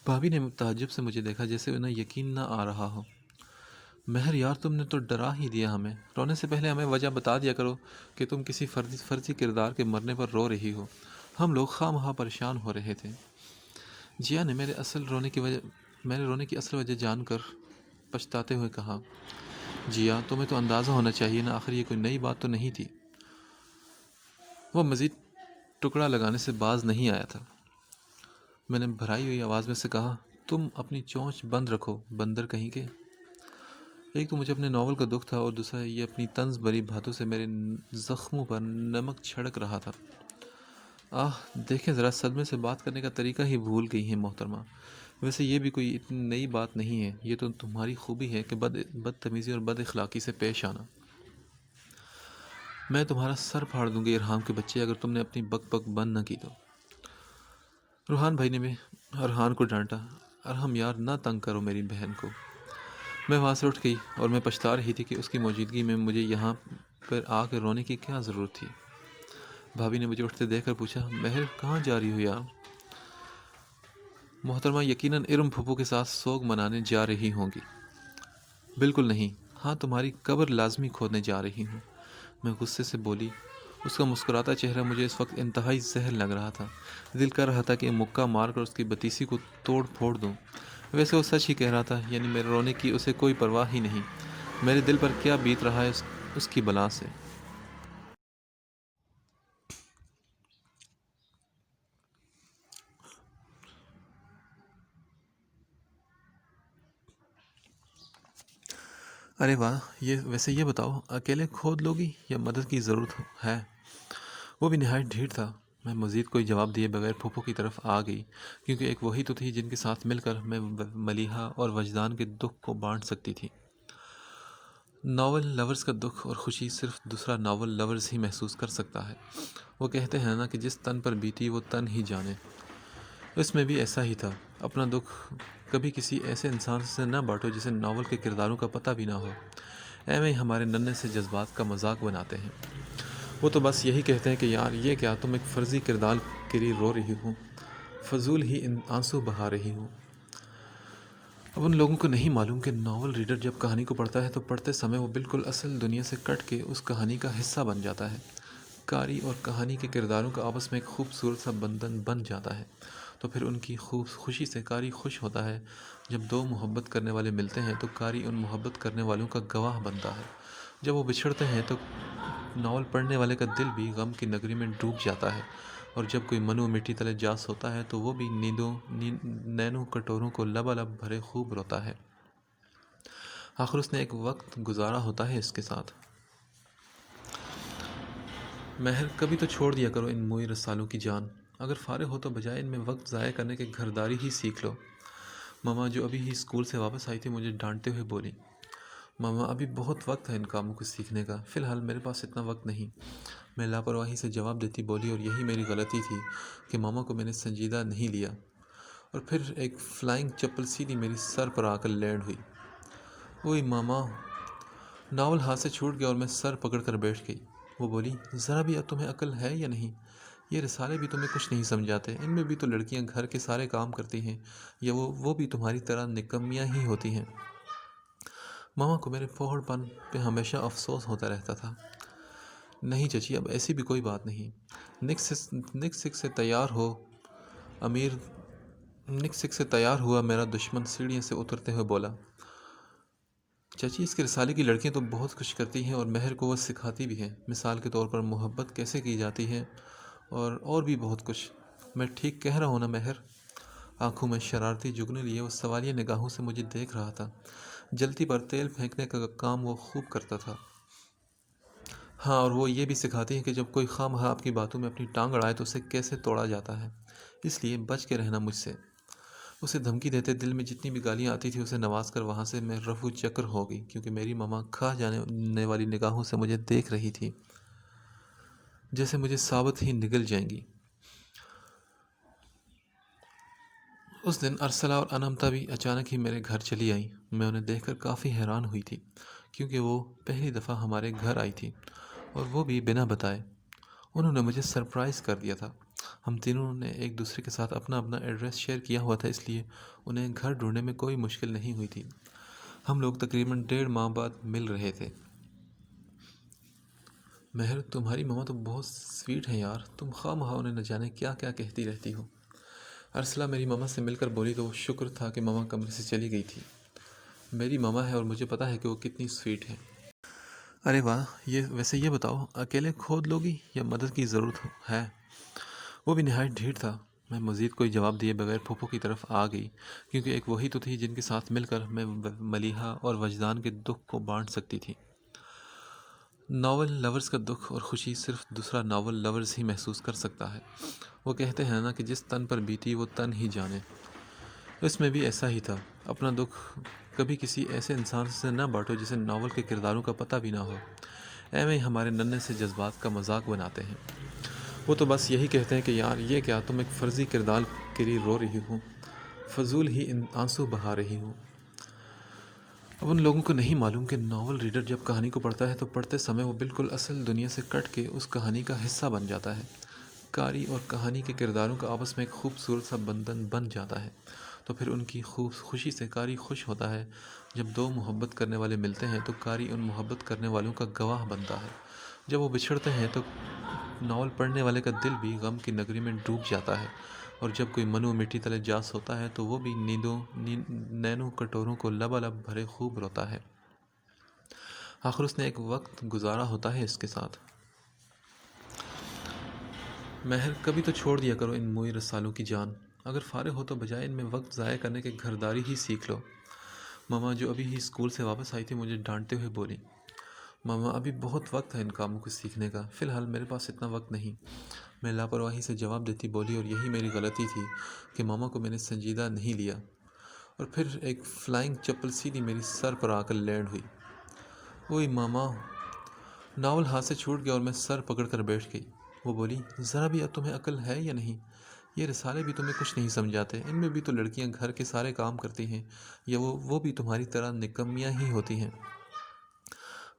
بھابھی نے تعجب سے مجھے دیکھا، جیسے انہیں یقین نہ آ رہا ہو۔ مہر یار، تم نے تو ڈرا ہی دیا ہمیں، رونے سے پہلے ہمیں وجہ بتا دیا کرو کہ تم کسی فرضی کردار کے مرنے پر رو رہی ہو، ہم لوگ خواہ مخواہ پریشان ہو رہے تھے۔ جیا نے میرے رونے کی اصل وجہ جان کر پچھتاتے ہوئے کہا، جیا تمہیں تو اندازہ ہونا چاہیے نا، آخر یہ کوئی نئی بات تو نہیں تھی۔ وہ مزید ٹکڑا لگانے سے باز نہیں آیا تھا۔ میں نے بھرائی ہوئی آواز میں سے کہا، تم اپنی چونچ بند رکھو بندر کہیں کے۔ ایک تو مجھے اپنے ناول کا دکھ تھا، اور دوسرا یہ اپنی طنز بھری باتوں سے میرے زخموں پر نمک چھڑک رہا تھا۔ دیکھیں ذرا، صدمے سے بات کرنے کا طریقہ ہی بھول گئی ہیں محترمہ۔ ویسے یہ بھی کوئی اتنی نئی بات نہیں ہے، یہ تو تمہاری خوبی ہے کہ بدتمیزی اور بد اخلاقی سے پیش آنا۔ میں تمہارا سر پھاڑ دوں گی ارحام کے بچے، اگر تم نے اپنی بک بک بند نہ کی تو۔ روحان بھائی نے بھی ارحان کو ڈانٹا، ارحم یار نہ تنگ کرو میری بہن کو۔ میں وہاں سے اٹھ گئی اور میں پچھتا رہی تھی کہ اس کی موجودگی میں مجھے یہاں پر آ کے رونے کی کیا ضرورت تھی۔ بھابھی نے مجھے اٹھتے دیکھ کر پوچھا، مہر کہاں جا رہی ہو یار؟ محترمہ یقیناً ارم پھپھو کے ساتھ سوگ منانے جا رہی ہوں گی۔ بالکل نہیں، ہاں تمہاری قبر لازمی کھودنے جا رہی ہوں، میں غصے سے بولی۔ اس کا مسکراتا چہرہ مجھے اس وقت انتہائی زہر لگ رہا تھا، دل کر رہا تھا کہ مکہ مار کر اس کی بتیسی کو توڑ پھوڑ دوں۔ ویسے وہ سچ ہی کہہ رہا تھا، یعنی میرے رونے کی اسے کوئی پرواہ ہی نہیں، میرے دل پر کیا بیت رہا ہے اس کی بلا سے۔ ارے واہ، ویسے یہ بتاؤ، اکیلے کھود لوگی یا مدد کی ضرورت ہے؟ وہ بھی نہایت ڈھیٹ تھا۔ میں مزید کوئی جواب دیے بغیر پھوپھو کی طرف آ گئی، کیونکہ ایک وہی تو تھی جن کے ساتھ مل کر میں ملیحہ اور وجدان کے دکھ کو بانٹ سکتی تھی۔ ناول لورز کا دکھ اور خوشی صرف دوسرا ناول لورز ہی محسوس کر سکتا ہے۔ وہ کہتے ہیں نا کہ جس تن پر بیتی وہ تن ہی جانے۔ اس میں بھی ایسا ہی تھا۔ اپنا دکھ کبھی کسی ایسے انسان سے نہ بانٹو جسے ناول کے کرداروں کا پتہ بھی نہ ہو، ایویں ہمارے ننھے سے جذبات کا مذاق بناتے ہیں۔ وہ تو بس یہی کہتے ہیں کہ یار یہ کیا، تم ایک فرضی کردار کے لیے رو رہی ہو، فضول ہی آنسو بہا رہی ہو۔ اب ان لوگوں کو نہیں معلوم کہ ناول ریڈر جب کہانی کو پڑھتا ہے تو پڑھتے سمے وہ بالکل اصل دنیا سے کٹ کے اس کہانی کا حصہ بن جاتا ہے۔ قاری اور کہانی کے کرداروں کا آپس میں ایک خوبصورت سا بندھن بن جاتا ہے، تو پھر ان کی خوشی سے قاری خوش ہوتا ہے۔ جب دو محبت کرنے والے ملتے ہیں تو قاری ان محبت کرنے والوں کا گواہ بنتا ہے۔ جب وہ بچھڑتے ہیں تو ناول پڑھنے والے کا دل بھی غم کی نگری میں ڈوب جاتا ہے، اور جب کوئی منو مٹی تلے جا سوتا ہے تو وہ بھی نینوں کٹوروں کو لبالب بھرے خوب روتا ہے۔ آخر اس نے ایک وقت گزارا ہوتا ہے اس کے ساتھ۔ مہر کبھی تو چھوڑ دیا کرو ان موئی رسالوں کی جان، اگر فارغ ہو تو بجائے ان میں وقت ضائع کرنے کے گھرداری ہی سیکھ لو۔ ماما جو ابھی ہی اسکول سے واپس آئی تھی مجھے ڈانٹتے ہوئے بولی، ماما ابھی بہت وقت ہے ان کاموں کو سیکھنے کا، فی الحال میرے پاس اتنا وقت نہیں۔ میں لاپرواہی سے جواب دیتی بولی، اور یہی میری غلطی تھی کہ ماما کو میں نے سنجیدہ نہیں لیا، اور پھر ایک فلائنگ چپل سیدھی میری سر پر آ کر لینڈ ہوئی۔ اوئی ماما! ناول ہاتھ سے چھوٹ گیا اور میں سر پکڑ کر بیٹھ گئی۔ وہ بولی، ذرا بھی اب تمہیں عقل ہے یا نہیں؟ یہ رسالے بھی تمہیں کچھ نہیں سمجھاتے، ان میں بھی تو لڑکیاں گھر کے سارے کام کرتی ہیں، یا وہ بھی تمہاری طرح نکمیاں ہی ہوتی ہیں۔ ماما کو میرے فوہڑ پن پہ ہمیشہ افسوس ہوتا رہتا تھا۔ نہیں چچی، اب ایسی بھی کوئی بات نہیں، نیکسٹ سکس سے تیار ہو، امیر نک سک سے تیار ہوا میرا دشمن سیڑھیوں سے اترتے ہوئے بولا، چچی اس کے رسالے کی لڑکیاں تو بہت کچھ کرتی ہیں اور مہر کو وہ سکھاتی بھی ہیں، مثال کے طور پر محبت کیسے کی جاتی ہے اور بھی بہت کچھ۔ میں ٹھیک کہہ رہا ہوں نا مہر؟ آنکھوں میں شرارتی جگنوں لیے وہ سوالیہ نگاہوں سے مجھے دیکھ رہا تھا۔ جلتی پر تیل پھینکنے کا کام وہ خوب کرتا تھا۔ ہاں، اور وہ یہ بھی سکھاتی ہے کہ جب کوئی خواہ مخواہ آپ کی باتوں میں اپنی ٹانگ اڑائے تو اسے کیسے توڑا جاتا ہے، اس لیے بچ کے رہنا مجھ سے۔ اسے دھمکی دیتے دل میں جتنی بھی گالیاں آتی تھی اسے نواز کر وہاں سے میں رفو چکر ہو گئی، کیونکہ میری ماما کھا جانے والی نگاہوں سے مجھے دیکھ رہی تھی، جیسے مجھے ثابت ہی نگل جائیں گی۔ اس دن ارسلہ اور انمتا بھی اچانک ہی میرے گھر چلی آئیں۔ میں انہیں دیکھ کر کافی حیران ہوئی تھی، کیونکہ وہ پہلی دفعہ ہمارے گھر آئی تھی، اور وہ بھی بنا بتائے۔ انہوں نے مجھے سرپرائز کر دیا تھا۔ ہم تینوں نے ایک دوسرے کے ساتھ اپنا ایڈریس شیئر کیا ہوا تھا، اس لیے انہیں گھر ڈھونڈنے میں کوئی مشکل نہیں ہوئی تھی۔ ہم لوگ تقریباً 1.5 ماہ بعد مل رہے تھے۔ مہر، تمہاری ماما تو بہت سویٹ ہیں یار، تم خواہ مخواہ انہیں نہ جانے کیا کیا کہتی رہتی ہو۔ ارسلہ میری ماما سے مل کر بولی تو وہ شکر تھا کہ ماما کمرے سے چلی گئی تھی۔ میری ماما ہے اور مجھے پتا ہے کہ وہ کتنی سویٹ ہے۔ ارے واہ، ویسے یہ بتاؤ، اکیلے کھود لوگی یا مدد کی ضرورت ہے؟ وہ بھی نہایت ڈھیر تھا۔ میں مزید کوئی جواب دیے بغیر پھوپھو کی طرف آ گئی، کیونکہ ایک وہی تو تھی جن کے ساتھ مل کر میں ملیحہ اور وجدان کے دکھ کو بانٹ سکتی تھی۔ ناول لورز کا دکھ اور خوشی صرف دوسرا ناول لورز ہی محسوس کر سکتا ہے۔ وہ کہتے ہیں نا کہ جس تن پر بیتی وہ تن ہی جانے۔ اس میں بھی ایسا ہی تھا۔ اپنا دکھ کبھی کسی ایسے انسان سے نہ بانٹو جسے ناول کے کرداروں کا پتہ بھی نہ ہو۔ ایویں ہمارے ننھے سے جذبات کا مذاق بناتے ہیں۔ وہ تو بس یہی کہتے ہیں کہ یار یہ کیا، تم ایک فرضی کردار کے لیے رو رہی ہو، فضول ہی آنسو بہا رہی ہو۔ اب ان لوگوں کو نہیں معلوم کہ ناول ریڈر جب کہانی کو پڑھتا ہے تو پڑھتے سمے وہ بالکل اصل دنیا سے کٹ کے اس کہانی کا حصہ بن جاتا ہے۔ قاری اور کہانی کے کرداروں کا آپس میں ایک خوبصورت سا بندھن بن جاتا ہے، تو پھر ان کی خوشی سے قاری خوش ہوتا ہے۔ جب دو محبت کرنے والے ملتے ہیں تو قاری ان محبت کرنے والوں کا گواہ بنتا ہے۔ جب وہ بچھڑتے ہیں تو ناول پڑھنے والے کا دل بھی غم کی نگری میں ڈوب جاتا ہے، اور جب کوئی منو مٹی تلے جا سوتا ہے تو وہ بھی نینوں کٹوروں کو لبالب بھرے خوب روتا ہے۔ آخر اس نے ایک وقت گزارا ہوتا ہے اس کے ساتھ۔ مہر، کبھی تو چھوڑ دیا کرو ان موئی رسالوں کی جان۔ اگر فارغ ہو تو بجائے ان میں وقت ضائع کرنے کے گھرداری ہی سیکھ لو۔ ماما جو ابھی ہی اسکول سے واپس آئی تھی مجھے ڈانٹتے ہوئے بولی، ماما ابھی بہت وقت ہے ان کاموں کو سیکھنے کا، فی الحال میرے پاس اتنا وقت نہیں۔ میں لاپرواہی سے جواب دیتی بولی، اور یہی میری غلطی تھی کہ ماما کو میں نے سنجیدہ نہیں لیا، اور پھر ایک فلائنگ چپل سیدھی میری سر پر آ کر لینڈ ہوئی۔ اوئی ماما! ناول ہاتھ سے چھوٹ گیا اور میں سر پکڑ کر بیٹھ گئی۔ وہ بولی، ذرا بھی اب تمہیں عقل ہے یا نہیں؟ یہ رسالے بھی تمہیں کچھ نہیں سمجھاتے، ان میں بھی تو لڑکیاں گھر کے سارے کام کرتی ہیں، یا وہ بھی تمہاری طرح نکمیاں ہی ہوتی ہیں۔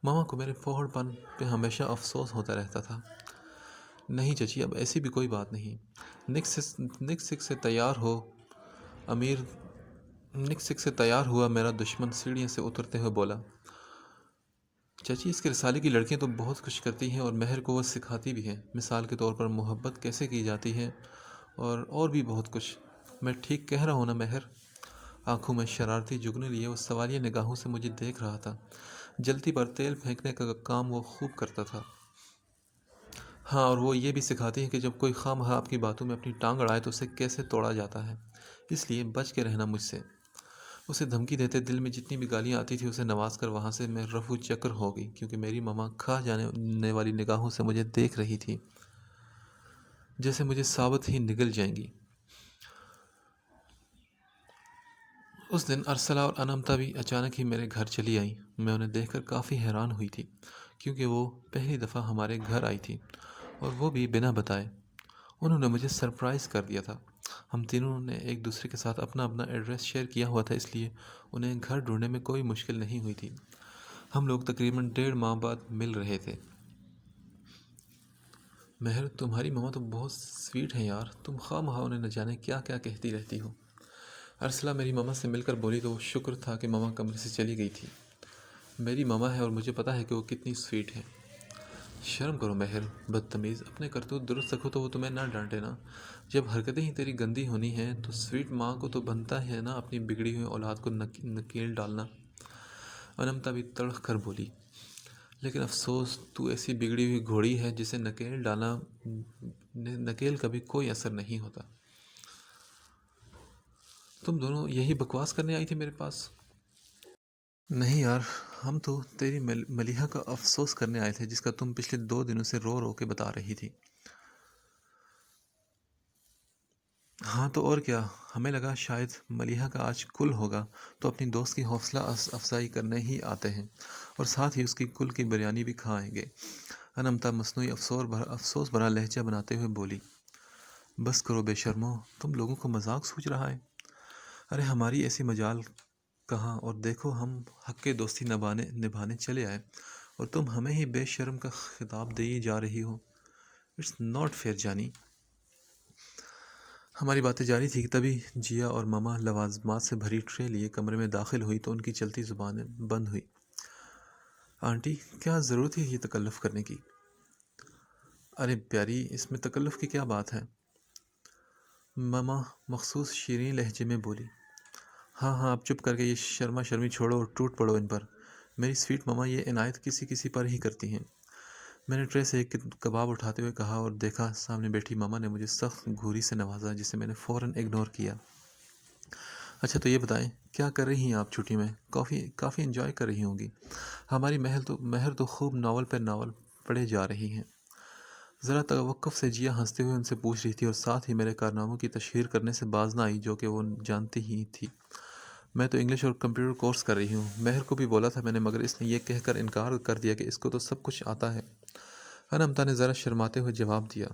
ماما کو میرے فوہڑ پن پہ ہمیشہ افسوس ہوتا رہتا تھا۔ نہیں چچی، اب ایسی بھی کوئی بات نہیں۔ نک سک سے تیار ہوا میرا دشمن سیڑھیوں سے اترتے ہوئے بولا، چچی اس کے رسالے کی لڑکیاں تو بہت کچھ کرتی ہیں اور مہر کو وہ سکھاتی بھی ہیں، مثال کے طور پر محبت کیسے کی جاتی ہے اور بھی بہت کچھ۔ میں ٹھیک کہہ رہا ہوں نا مہر؟ آنکھوں میں شرارتی جگنوں لیے وہ سوالیہ نگاہوں سے مجھے دیکھ رہا تھا۔ جلتی پر تیل پھینکنے کا کام وہ خوب کرتا تھا۔ ہاں، اور وہ یہ بھی سکھاتی ہے کہ جب کوئی خواہ مخواہ آپ کی باتوں میں اپنی ٹانگ اڑائے تو اسے کیسے توڑا جاتا ہے، اس لیے بچ کے رہنا مجھ سے۔ اسے دھمکی دیتے دل میں جتنی بھی گالیاں آتی تھی اسے نواز کر وہاں سے میں رفو چکر ہو گئی، کیونکہ میری ماما کھا جانے والی نگاہوں سے مجھے دیکھ رہی تھی، جیسے مجھے ثابت ہی نگل جائیں گی۔ اس دن ارسلہ اور انمتا بھی اچانک ہی میرے گھر چلی آئیں۔ میں انہیں دیکھ کر کافی حیران ہوئی تھی، کیونکہ وہ پہلی دفعہ ہمارے گھر آئی تھی، اور وہ بھی بنا بتائے۔ انہوں نے مجھے سرپرائز کر دیا تھا۔ ہم تینوں نے ایک دوسرے کے ساتھ اپنا ایڈریس شیئر کیا ہوا تھا، اس لیے انہیں گھر ڈھونڈنے میں کوئی مشکل نہیں ہوئی تھی۔ ہم لوگ تقریباً 1.5 ماہ بعد مل رہے تھے۔ مہر، تمہاری ماما تو بہت سویٹ ہیں یار، تم خواہ مخواہ انہیں نہ جانے کیا کیا کہتی رہتی ہو۔ ارسلہ میری ماما سے مل کر بولی تو وہ شکر تھا کہ ماما کمرے سے چلی گئی تھی۔ میری ماما ہے اور مجھے پتا ہے کہ وہ کتنی سویٹ ہے۔ شرم کرو مہر، بدتمیز، اپنے کرتوت درست رکھو تو وہ تمہیں نہ ڈانٹے نا۔ جب حرکتیں ہی تیری گندی ہونی ہیں تو سویٹ ماں کو تو بنتا ہے نا اپنی بگڑی ہوئی اولاد کو نکیل ڈالنا۔ انمتا بھی تڑخ کر بولی، لیکن افسوس تو ایسی بگڑی ہوئی گھوڑی ہے جسے نکیل ڈالنا، نکیل کا بھی کوئی اثر نہیں ہوتا۔ تم دونوں یہی بکواس کرنے آئی تھی میرے پاس؟ نہیں یار، ہم تو تیری ملیحہ کا افسوس کرنے آئے تھے جس کا تم پچھلے 2 دنوں سے رو رو کے بتا رہی تھی۔ ہاں تو اور کیا، ہمیں لگا شاید ملیحہ کا آج کل ہوگا تو اپنی دوست کی حوصلہ افزائی کرنے ہی آتے ہیں اور ساتھ ہی اس کی کل کی بریانی بھی کھائیں گے۔ انمتا مصنوعی افسوس بھرا لہجہ بناتے ہوئے بولی، بس کرو بے شرمو، تم لوگوں کو مذاق سوچ رہا ہے؟ ارے ہماری ایسی مجال کہاں، اور دیکھو ہم حق کے دوستی نبھانے چلے آئے اور تم ہمیں ہی بے شرم کا خطاب دی جا رہی ہو۔ اٹس ناٹ فیئر جانی۔ ہماری باتیں جاری تھی کہ تبھی جیا اور ماما لوازمات سے بھری ٹرے لیے کمرے میں داخل ہوئی تو ان کی چلتی زبانیں بند ہوئی۔ آنٹی، کیا ضرورت ہے یہ تکلف کرنے کی؟ ارے پیاری، اس میں تکلف کی کیا بات ہے؟ ماما مخصوص شیریں لہجے میں بولی۔ ہاں ہاں، اب چپ کر کے یہ شرما شرمی چھوڑو اور ٹوٹ پڑو ان پر۔ میری سویٹ ماما یہ عنایت کسی کسی پر ہی کرتی ہیں۔ میں نے ٹرے سے ایک کباب اٹھاتے ہوئے کہا اور دیکھا سامنے بیٹھی ماما نے مجھے سخت گھوری سے نوازا جسے میں نے فوراً اگنور کیا۔ اچھا تو یہ بتائیں، کیا کر رہی ہیں آپ چھٹی میں؟ کافی انجوائے کر رہی ہوں گی۔ ہماری مہر تو خوب ناول پہ ناول پڑھے جا رہی ہیں۔ ذرا توقف سے جیا ہنستے ہوئے ان سے پوچھ رہی تھی اور ساتھ ہی میرے کارناموں کی تشہیر کرنے سے باز نہ آئی جو کہ وہ جانتی ہی تھی۔ میں تو انگلش اور کمپیوٹر کورس کر رہی ہوں۔ مہر کو بھی بولا تھا میں نے، مگر اس نے یہ کہہ کر انکار کر دیا کہ اس کو تو سب کچھ آتا ہے۔ انمتا نے ذرا شرماتے ہوئے جواب دیا،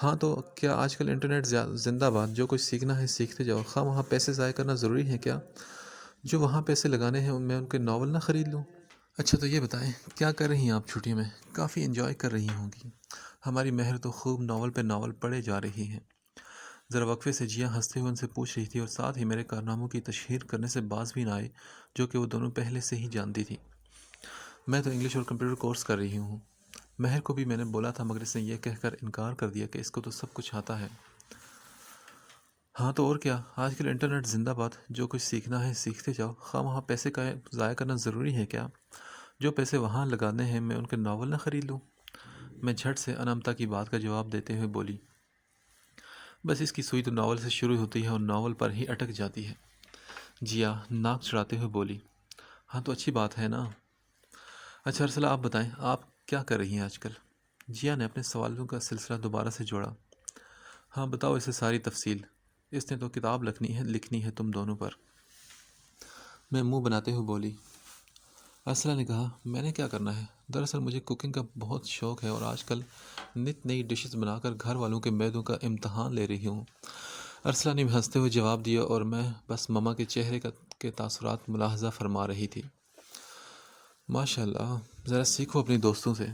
ہاں تو کیا آج کل انٹرنیٹ زندہ باد، جو کچھ سیکھنا ہے سیکھتے جاؤ، خواہ وہاں پیسے ضائع کرنا ضروری ہے کیا؟ جو وہاں پیسے لگانے ہیں میں ان کے ناول نہ خرید لوں؟ اچھا تو یہ بتائیں، کیا کر رہی ہیں آپ چھٹی میں؟ کافی انجوائے کر رہی ہوں گی۔ ہماری مہر تو خوب ناول پہ ناول پڑھے جا رہی ہیں۔ ذرا وقفے سے جیا ہنستے ہوئے ان سے پوچھ رہی تھی اور ساتھ ہی میرے کارناموں کی تشہیر کرنے سے باز بھی نہ آئے جو کہ وہ دونوں پہلے سے ہی جانتی تھی۔ میں تو انگلش اور کمپیوٹر کورس کر رہی ہوں۔ مہر کو بھی میں نے بولا تھا مگر اس نے یہ کہہ کر انکار کر دیا کہ اس کو تو سب کچھ آتا ہے۔ ہاں تو اور کیا، آج کل انٹرنیٹ زندہ باد، جو کچھ سیکھنا ہے سیکھتے جاؤ، خواہ وہاں پیسے کا ضائع کرنا ضروری ہے کیا؟ جو پیسے وہاں لگانے ہیں میں ان کے ناول نہ خرید لوں؟ میں جھٹ سے انمتا کی بات کا جواب دیتے ہوئے بولی، بس اس کی سوئی تو ناول سے شروع ہوتی ہے اور ناول پر ہی اٹک جاتی ہے۔ جیا ناک چڑھاتے ہوئے بولی، ہاں تو اچھی بات ہے نا۔ اچھا ارسلہ، آپ بتائیں، آپ کیا کر رہی ہیں آج کل؟ جیا نے اپنے سوالوں کا سلسلہ دوبارہ سے جوڑا۔ ہاں بتاؤ اسے ساری تفصیل، اس نے تو کتاب لکھنی ہے تم دونوں پر۔ میں منہ بناتے ہوئے بولی۔ ارسلہ نے کہا، میں نے کیا کرنا ہے؟ دراصل مجھے کوکنگ کا بہت شوق ہے اور آج کل نت نئی ڈشز بنا کر گھر والوں کے معدوں کا امتحان لے رہی ہوں۔ ارسلہ نے بھی ہنستے ہوئے جواب دیا اور میں بس مما کے چہرے کے تاثرات ملاحظہ فرما رہی تھی۔ ماشاء اللہ، ذرا سیکھو اپنی دوستوں سے۔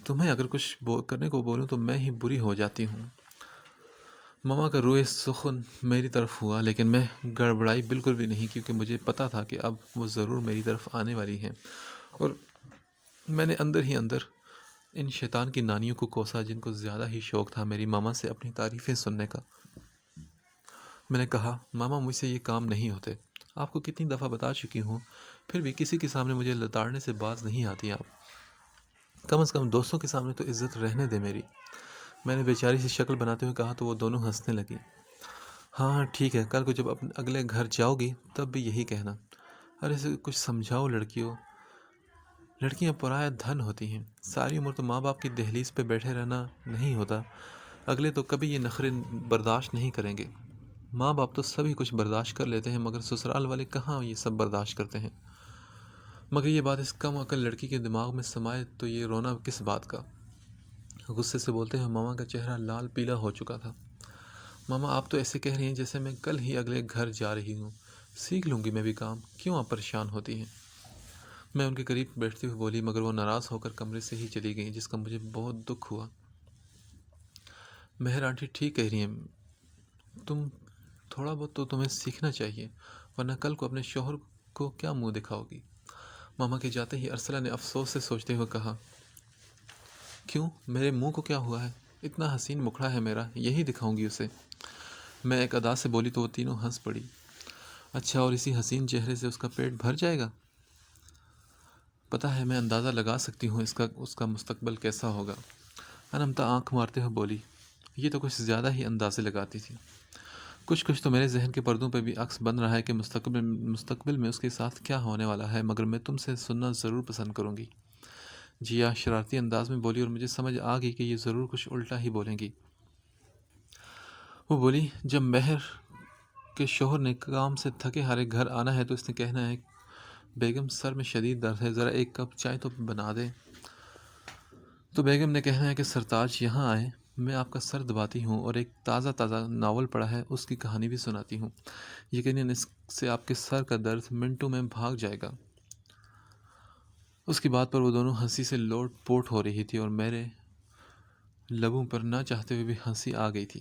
تمہیں اگر کچھ کرنے کو بولوں تو میں ہی بری ہو جاتی ہوں۔ مما کا روئے سخن میری طرف ہوا لیکن میں گڑبڑائی بالکل بھی نہیں، کیونکہ مجھے پتہ تھا کہ اب وہ ضرور میری طرف آنے والی ہیں، اور میں نے اندر ہی اندر ان شیطان کی نانیوں کو کوسا جن کو زیادہ ہی شوق تھا میری ماما سے اپنی تعریفیں سننے کا۔ میں نے کہا، ماما مجھ سے یہ کام نہیں ہوتے، آپ کو کتنی دفعہ بتا چکی ہوں، پھر بھی کسی کے سامنے مجھے لتاڑنے سے باز نہیں آتی آپ۔ کم از کم دوستوں کے سامنے تو عزت رہنے دے میری۔ میں نے بیچاری سی شکل بناتے ہوئے کہا تو وہ دونوں ہنسنے لگی۔ ہاں ہاں ٹھیک ہے، کل کو جب اگلے گھر جاؤ گی تب بھی یہی کہنا۔ ارے اسے کچھ سمجھاؤ لڑکیوں، لڑکیاں پرایا دھن ہوتی ہیں، ساری عمر تو ماں باپ کی دہلیز پہ بیٹھے رہنا نہیں ہوتا، اگلے تو کبھی یہ نخرے برداشت نہیں کریں گے۔ ماں باپ تو سبھی کچھ برداشت کر لیتے ہیں مگر سسرال والے کہاں یہ سب برداشت کرتے ہیں۔ مگر یہ بات اس کم عقل لڑکی کے دماغ میں سمائے تو یہ رونا کس بات کا؟ غصے سے بولتے ہوئے ماما کا چہرہ لال پیلا ہو چکا تھا۔ ماما آپ تو ایسے کہہ رہی ہیں جیسے میں کل ہی اگلے گھر جا رہی ہوں، سیکھ لوں گی میں بھی کام، کیوں آپ پریشان ہوتی ہیں؟ میں ان کے قریب بیٹھتے ہوئے بولی مگر وہ ناراض ہو کر کمرے سے ہی چلی گئیں، جس کا مجھے بہت دکھ ہوا۔ مہر آنٹی ٹھیک کہہ رہی ہیں، تھوڑا بہت تو تمہیں سیکھنا چاہیے، ورنہ کل کو اپنے شوہر کو کیا منہ دکھاؤ گی؟ ماما کے جاتے ہی ارسلہ نے افسوس سے سوچتے ہوئے کہا، کیوں؟ میرے منہ کو کیا ہوا ہے؟ اتنا حسین مکھڑا ہے میرا، یہی دکھاؤں گی اسے۔ میں ایک ادا سے بولی تو وہ تینوں ہنس پڑی۔ اچھا، اور اسی حسین چہرے سے اس کا پیٹ بھر جائے گا؟ پتہ ہے، میں اندازہ لگا سکتی ہوں اس کا مستقبل کیسا ہوگا۔ انمتا آنکھ مارتے ہوئے بولی، یہ تو کچھ زیادہ ہی اندازے لگاتی تھی۔ کچھ تو میرے ذہن کے پردوں پہ بھی عکس بن رہا ہے کہ مستقبل میں اس کے ساتھ کیا ہونے والا ہے، مگر میں تم سے سننا ضرور پسند کروں گی۔ جیا شرارتی انداز میں بولی، اور مجھے سمجھ آ گئی کہ یہ ضرور کچھ الٹا ہی بولیں گی۔ وہ بولی، جب مہر کے شوہر نے کام سے تھکے ہارے گھر آنا ہے تو اس نے کہنا ہے، بیگم سر میں شدید درد ہے، ذرا ایک کپ چائے تو بنا دے۔ تو بیگم نے کہنا ہے کہ سرتاج یہاں آئے، میں آپ کا سر دباتی ہوں اور ایک تازہ ناول پڑھا ہے، اس کی کہانی بھی سناتی ہوں، یقیناً اس سے آپ کے سر کا درد منٹوں میں بھاگ جائے گا۔ اس کی بات پر وہ دونوں ہنسی سے لوٹ پوٹ ہو رہی تھی اور میرے لبوں پر نہ چاہتے ہوئے بھی ہنسی آ گئی تھی۔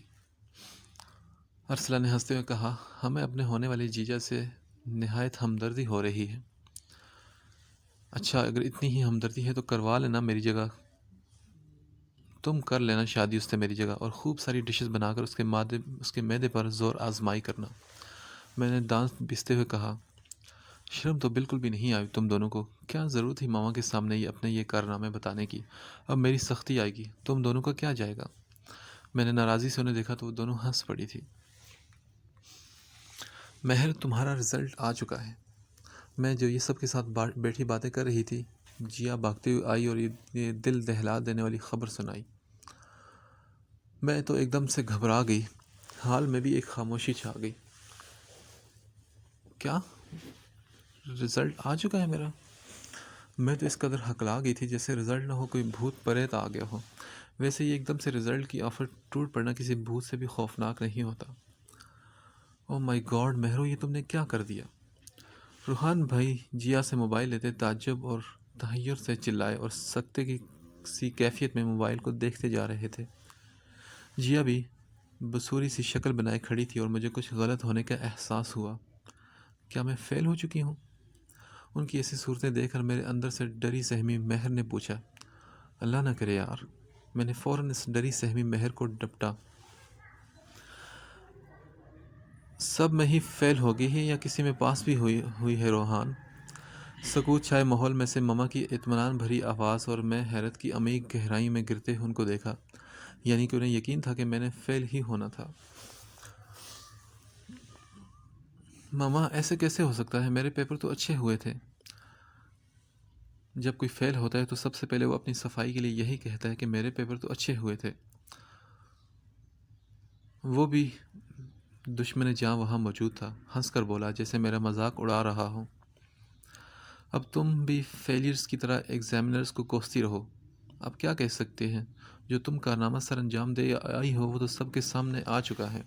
ارسلہ نے ہنستے ہوئے کہا، ہمیں اپنے ہونے والے جیجا سے نہایت ہمدردی ہو رہی ہے۔ اچھا، اگر اتنی ہی ہمدردی ہے تو کروا لینا میری جگہ، تم کر لینا شادی اس سے میری جگہ، اور خوب ساری ڈشز بنا کر اس کے معدے پر زور آزمائی کرنا۔ میں نے دانت پیستے ہوئے کہا، شرم تو بالکل بھی نہیں آئی تم دونوں کو؟ کیا ضرورت تھی ماما کے سامنے اپنے یہ کارنامے بتانے کی؟ اب میری سختی آئے گی، تم دونوں کا کیا جائے گا؟ میں نے ناراضی سے انہیں دیکھا تو وہ دونوں ہنس پڑی تھی۔ مہر، تمہارا رزلٹ آ چکا ہے۔ میں جو یہ سب کے ساتھ بیٹھی باتیں کر رہی تھی، جیا بھاگتے ہوئے آئی اور یہ دل دہلا دینے والی خبر سنائی۔ میں تو ایک دم سے گھبرا گئی، حال میں بھی ایک خاموشی چھا گئی۔ کیا رزلٹ آ چکا ہے میرا؟ میں تو اس قدر ہکلا گئی تھی جیسے رزلٹ نہ ہو کوئی بھوت پریت آ گیا ہو۔ ویسے یہ ایک دم سے رزلٹ کی آفر ٹوٹ پڑنا کسی بھوت سے بھی خوفناک نہیں ہوتا۔ او مائی گاڈ مہرو، یہ تم نے کیا کر دیا؟ روحان بھائی جیا سے موبائل لیتے تعجب اور تحیر سے چلائے اور سکتے کی سی کیفیت میں موبائل کو دیکھتے جا رہے تھے۔ جیا بھی بصوری سی شکل بنائے کھڑی تھی اور مجھے کچھ غلط ہونے کا احساس ہوا۔ کیا میں فیل ہو چکی ہوں؟ ان کی ایسی صورتیں دیکھ کر میرے اندر سے ڈری سہمی مہر نے پوچھا۔ اللہ نہ کرے یار۔ میں نے فوراً اس ڈری سہمی مہر کو ڈپٹا۔ سب میں ہی فیل ہو گئی ہے یا کسی میں پاس بھی ہوئی ہے روحان؟ سکوت چھائے ماحول میں سے مما کی اطمینان بھری آواز اور میں حیرت کی عمیق گہرائی میں گرتے ان کو دیکھا، یعنی کہ انہیں یقین تھا کہ میں نے فیل ہی ہونا تھا۔ ماما، ایسے کیسے ہو سکتا ہے؟ میرے پیپر تو اچھے ہوئے تھے۔ جب کوئی فیل ہوتا ہے تو سب سے پہلے وہ اپنی صفائی کے لیے یہی کہتا ہے کہ میرے پیپر تو اچھے ہوئے تھے۔ وہ بھی دشمن جاں وہاں موجود تھا، ہنس کر بولا جیسے میرا مذاق اڑا رہا ہو۔ اب تم بھی فیلیئرز کی طرح ایگزامنرز کو کوستی رہو۔ اب کیا کہہ سکتے ہیں؟ جو تم کارنامہ سر انجام دے آئی ہو وہ تو سب کے سامنے آ چکا ہے۔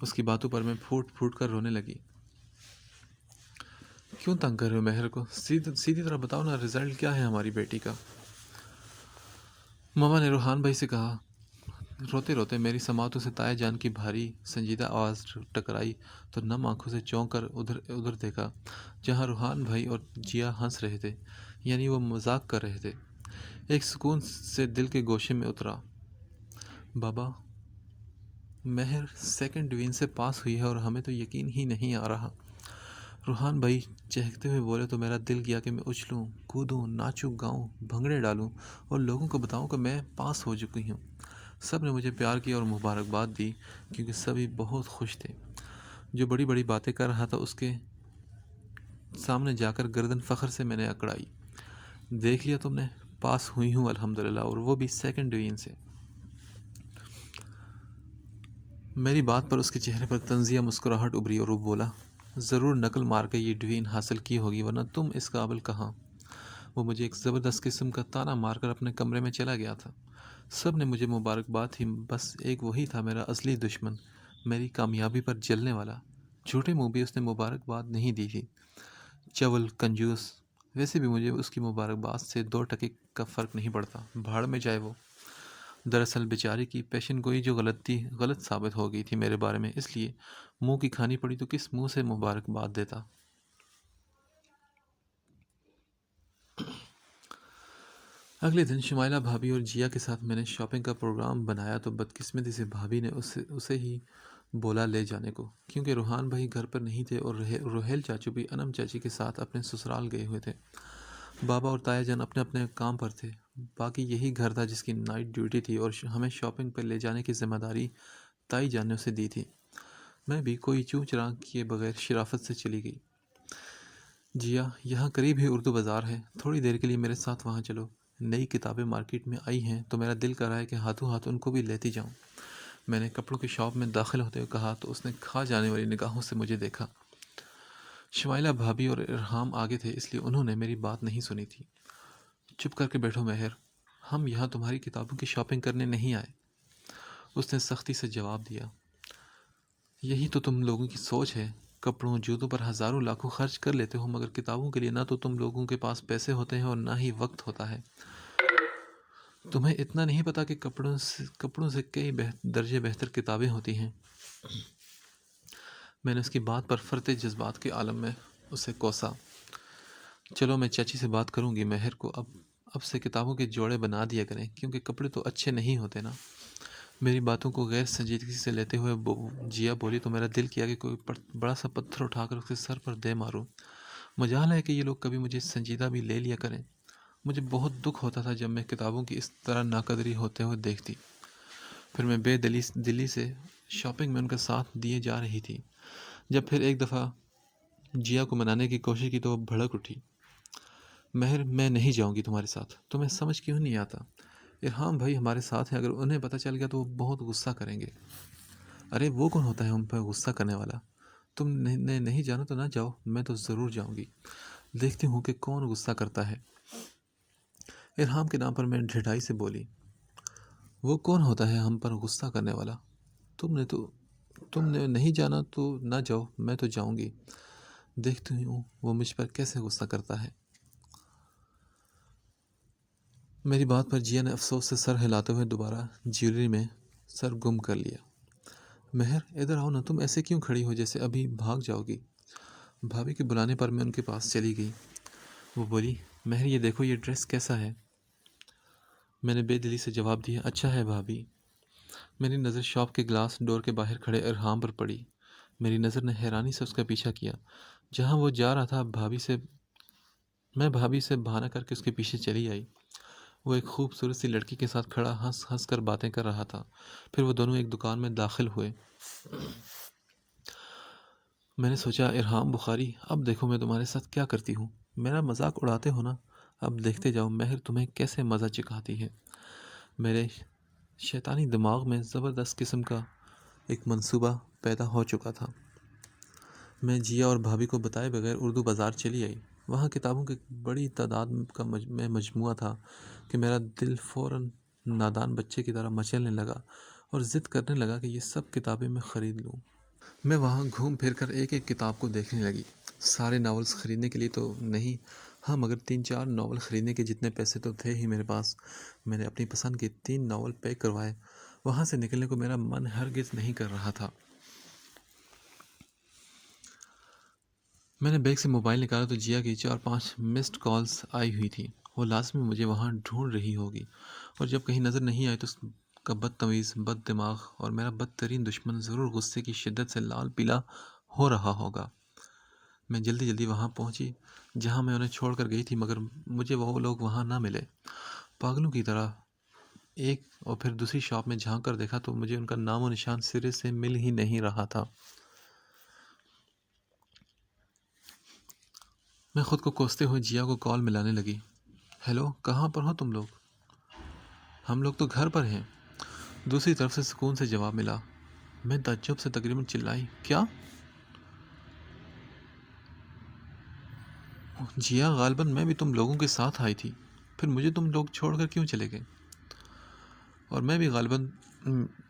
اس کی باتوں پر میں پھوٹ پھوٹ کر رونے لگی۔ کیوں تنگ کر رہے ہو مہر کو؟ سیدھی طرح بتاؤ نا، رزلٹ کیا ہے ہماری بیٹی کا؟ ماما نے روحان بھائی سے کہا۔ روتے روتے میری سماعتوں سے تائے جان کی بھاری سنجیدہ آواز ٹکرائی تو نم آنکھوں سے چونک کر ادھر دیکھا جہاں روحان بھائی اور جیا ہنس رہے تھے، یعنی وہ مذاق کر رہے تھے۔ ایک سکون سے دل کے گوشے میں اترا۔ بابا، مہر سیکنڈ ڈویژن سے پاس ہوئی ہے اور ہمیں تو یقین ہی نہیں آ رہا۔ روحان بھائی چہکتے ہوئے بولے تو میرا دل کیا کہ میں اچھلوں کودوں ناچوں گاؤں بھنگڑے ڈالوں اور لوگوں کو بتاؤں کہ میں پاس ہو چکی ہوں۔ سب نے مجھے پیار کیا اور مبارکباد دی کیونکہ سبھی بہت خوش تھے۔ جو بڑی بڑی باتیں کر رہا تھا اس کے سامنے جا کر گردن فخر سے میں نے اکڑائی۔ دیکھ لیا تم نے، پاس ہوئی ہوں الحمدللہ، اور وہ بھی سیکنڈ ڈویژن سے۔ میری بات پر اس کے چہرے پر طنزیہ مسکراہٹ ابھری اور وہ بولا، ضرور نقل مار کے یہ ڈویژن حاصل کی ہوگی ورنہ تم اس قابل کہاں۔ وہ مجھے ایک زبردست قسم کا تانا مار کر اپنے کمرے میں چلا گیا تھا۔ سب نے مجھے مبارکباد تھی، بس ایک وہی تھا میرا اصلی دشمن، میری کامیابی پر جلنے والا۔ جھوٹے منہ بھی اس نے مبارکباد نہیں دی تھی، چول کنجوس۔ ویسے بھی مجھے اس کی مبارکباد سے 2 ٹکے کا فرق نہیں پڑتا، بھاڑ میں جائے وہ۔ دراصل بیچاری کی پیشن گوئی جو غلط ثابت ہو گئی تھی میرے بارے میں، اس لیے منہ کی کھانی پڑی تو کس منہ سے مبارکباد دیتا۔ اگلے دن شمائلہ بھابھی اور جیا کے ساتھ میں نے شاپنگ کا پروگرام بنایا تو بدقسمتی سے بھابھی نے اسے ہی بولا لے جانے کو، کیونکہ روحان بھائی گھر پر نہیں تھے اور روہیل چاچو بھی انم چاچی کے ساتھ اپنے سسرال گئے ہوئے تھے۔ بابا اور تایا جان اپنے اپنے کام پر تھے۔ باقی یہی گھر تھا جس کی نائٹ ڈیوٹی تھی اور ہمیں شاپنگ پر لے جانے کی ذمہ داری تائی جان نے اسے دی تھی۔ میں بھی کوئی چوں چراغ کیے بغیر شرافت سے چلی گئی۔ جیا، یہاں قریب ہی اردو بازار ہے، تھوڑی دیر کے لیے میرے ساتھ وہاں چلو۔ نئی کتابیں مارکیٹ میں آئی ہیں تو میرا دل کر رہا ہے کہ ہاتھوں ہاتھ ان کو بھی لیتی جاؤں۔ میں نے کپڑوں کی شاپ میں داخل ہوتے ہوئے کہا تو اس نے کھا جانے والی نگاہوں سے مجھے دیکھا۔ شمائلہ بھابھی اور ارحام آگے تھے اس لیے انہوں نے میری بات نہیں سنی تھی۔ چپ کر کے بیٹھو مہر، ہم یہاں تمہاری کتابوں کی شاپنگ کرنے نہیں آئے، اس نے سختی سے جواب دیا۔ یہی تو تم لوگوں کی سوچ ہے، کپڑوں جوتوں پر ہزاروں لاکھوں خرچ کر لیتے ہو مگر کتابوں کے لیے نہ تو تم لوگوں کے پاس پیسے ہوتے ہیں اور نہ ہی وقت ہوتا ہے۔ تمہیں اتنا نہیں پتا کہ کپڑوں سے کئی درجے بہتر کتابیں ہوتی ہیں۔ میں نے اس کی بات پر فرتے جذبات کے عالم میں اسے کوسا۔ چلو میں چاچی سے بات کروں گی، مہر کو اب سے کتابوں کے جوڑے بنا دیا کریں، کیونکہ کپڑے تو اچھے نہیں ہوتے نا۔ میری باتوں کو غیر سنجیدگی سے لیتے ہوئے جیا بولی تو میرا دل کیا کہ کوئی بڑا سا پتھر اٹھا کر اس کے سر پر دے ماروں۔ مجال ہے کہ یہ لوگ کبھی مجھے سنجیدہ بھی لے لیا کریں۔ مجھے بہت دکھ ہوتا تھا جب میں کتابوں کی اس طرح ناقدری ہوتے ہوئے دیکھتی۔ پھر میں بے دلی سے شاپنگ میں ان کا ساتھ دیے جا رہی تھی۔ جب پھر ایک دفعہ جیا کو منانے کی کوشش کی تو وہ بھڑک اٹھی۔ مہر، میں نہیں جاؤں گی تمہارے ساتھ، تمہیں سمجھ کیوں نہیں آتا؟ ارحام بھائی ہمارے ساتھ ہیں، اگر انہیں پتہ چل گیا تو وہ بہت غصہ کریں گے۔ ارے وہ کون ہوتا ہے ہم پہ غصہ کرنے والا؟ تم نے نہیں جانا تو نہ جاؤ، میں تو ضرور جاؤں گی، دیکھتی ہوں کہ کون غصہ کرتا ہے۔ ارحام کے نام پر میں ڈھٹائی سے بولی۔ وہ کون ہوتا ہے ہم پر غصہ کرنے والا؟ تم نے نہیں جانا تو نہ جاؤ، میں تو جاؤں گی، دیکھتی ہوں وہ مجھ پر کیسے غصہ کرتا ہے۔ میری بات پر جیا نے افسوس سے سر ہلاتے ہوئے دوبارہ جیولری میں سر گم کر لیا۔ مہر، ادھر آؤ نا، تم ایسے کیوں کھڑی ہو جیسے ابھی بھاگ جاؤ گی؟ بھابھی کے بلانے پر میں ان کے پاس چلی گئی۔ وہ بولی، مہر یہ دیکھو یہ ڈریس کیسا ہے؟ میں نے بے دلی سے جواب دیا، اچھا ہے بھابھی۔ میری نظر شاپ کے گلاس ڈور کے باہر کھڑے ارحام پر پڑی۔ میری نظر نے حیرانی سے اس کا پیچھا کیا۔ جہاں وہ جا رہا تھا میں بھابھی سے بہانہ کر کے اس کے پیچھے چلی آئی۔ وہ ایک خوبصورت سی لڑکی کے ساتھ کھڑا ہنس ہنس کر باتیں کر رہا تھا۔ پھر وہ دونوں ایک دکان میں داخل ہوئے۔ میں نے سوچا، ارحام بخاری، اب دیکھو میں تمہارے ساتھ کیا کرتی ہوں۔ میرا مذاق اڑاتے ہو نا، اب دیکھتے جاؤ مہر تمہیں کیسے مزہ چکھاتی ہے۔ میرے شیطانی دماغ میں زبردست قسم کا ایک منصوبہ پیدا ہو چکا تھا۔ میں جیا اور بھابھی کو بتائے بغیر اردو بازار چلی آئی۔ وہاں کتابوں کی بڑی تعداد کا مجموعہ تھا کہ میرا دل فوراً نادان بچے کی طرح مچلنے لگا اور ضد کرنے لگا کہ یہ سب کتابیں میں خرید لوں۔ میں وہاں گھوم پھر کر ایک ایک کتاب کو دیکھنے لگی۔ سارے ناولز خریدنے کے لیے تو نہیں، ہاں مگر 3-4 ناول خریدنے کے جتنے پیسے تو تھے ہی میرے پاس۔ میں نے اپنی پسند کے 3 ناول پیک کروائے۔ وہاں سے نکلنے کو میرا من ہرگز نہیں کر رہا تھا۔ میں نے بیگ سے موبائل نکالا تو جیا کی 4-5 مسڈ کالز آئی ہوئی تھی۔ وہ لازمی مجھے وہاں ڈھونڈ رہی ہوگی، اور جب کہیں نظر نہیں آئی تو اس کا بدتمیز، بد دماغ اور میرا بدترین دشمن ضرور غصے کی شدت سے لال پیلا ہو رہا ہوگا۔ میں جلدی وہاں پہنچی جہاں میں انہیں چھوڑ کر گئی تھی، مگر مجھے وہ لوگ وہاں نہ ملے۔ پاگلوں کی طرح ایک اور پھر دوسری شاپ میں جھانک کر دیکھا تو مجھے ان کا نام و نشان سرے سے مل ہی نہیں رہا تھا۔ میں خود کو کوستے ہوئے جیا کو کال ملانے لگی۔ ہیلو، کہاں پر ہو تم لوگ؟ ہم لوگ تو گھر پر ہیں، دوسری طرف سے سکون سے جواب ملا۔ میں تعجب سے تقریباً چلائی، کیا؟ جیا، غالباً میں بھی تم لوگوں کے ساتھ آئی تھی، پھر مجھے تم لوگ چھوڑ کر کیوں چلے گئے؟ اور میں بھی غالباً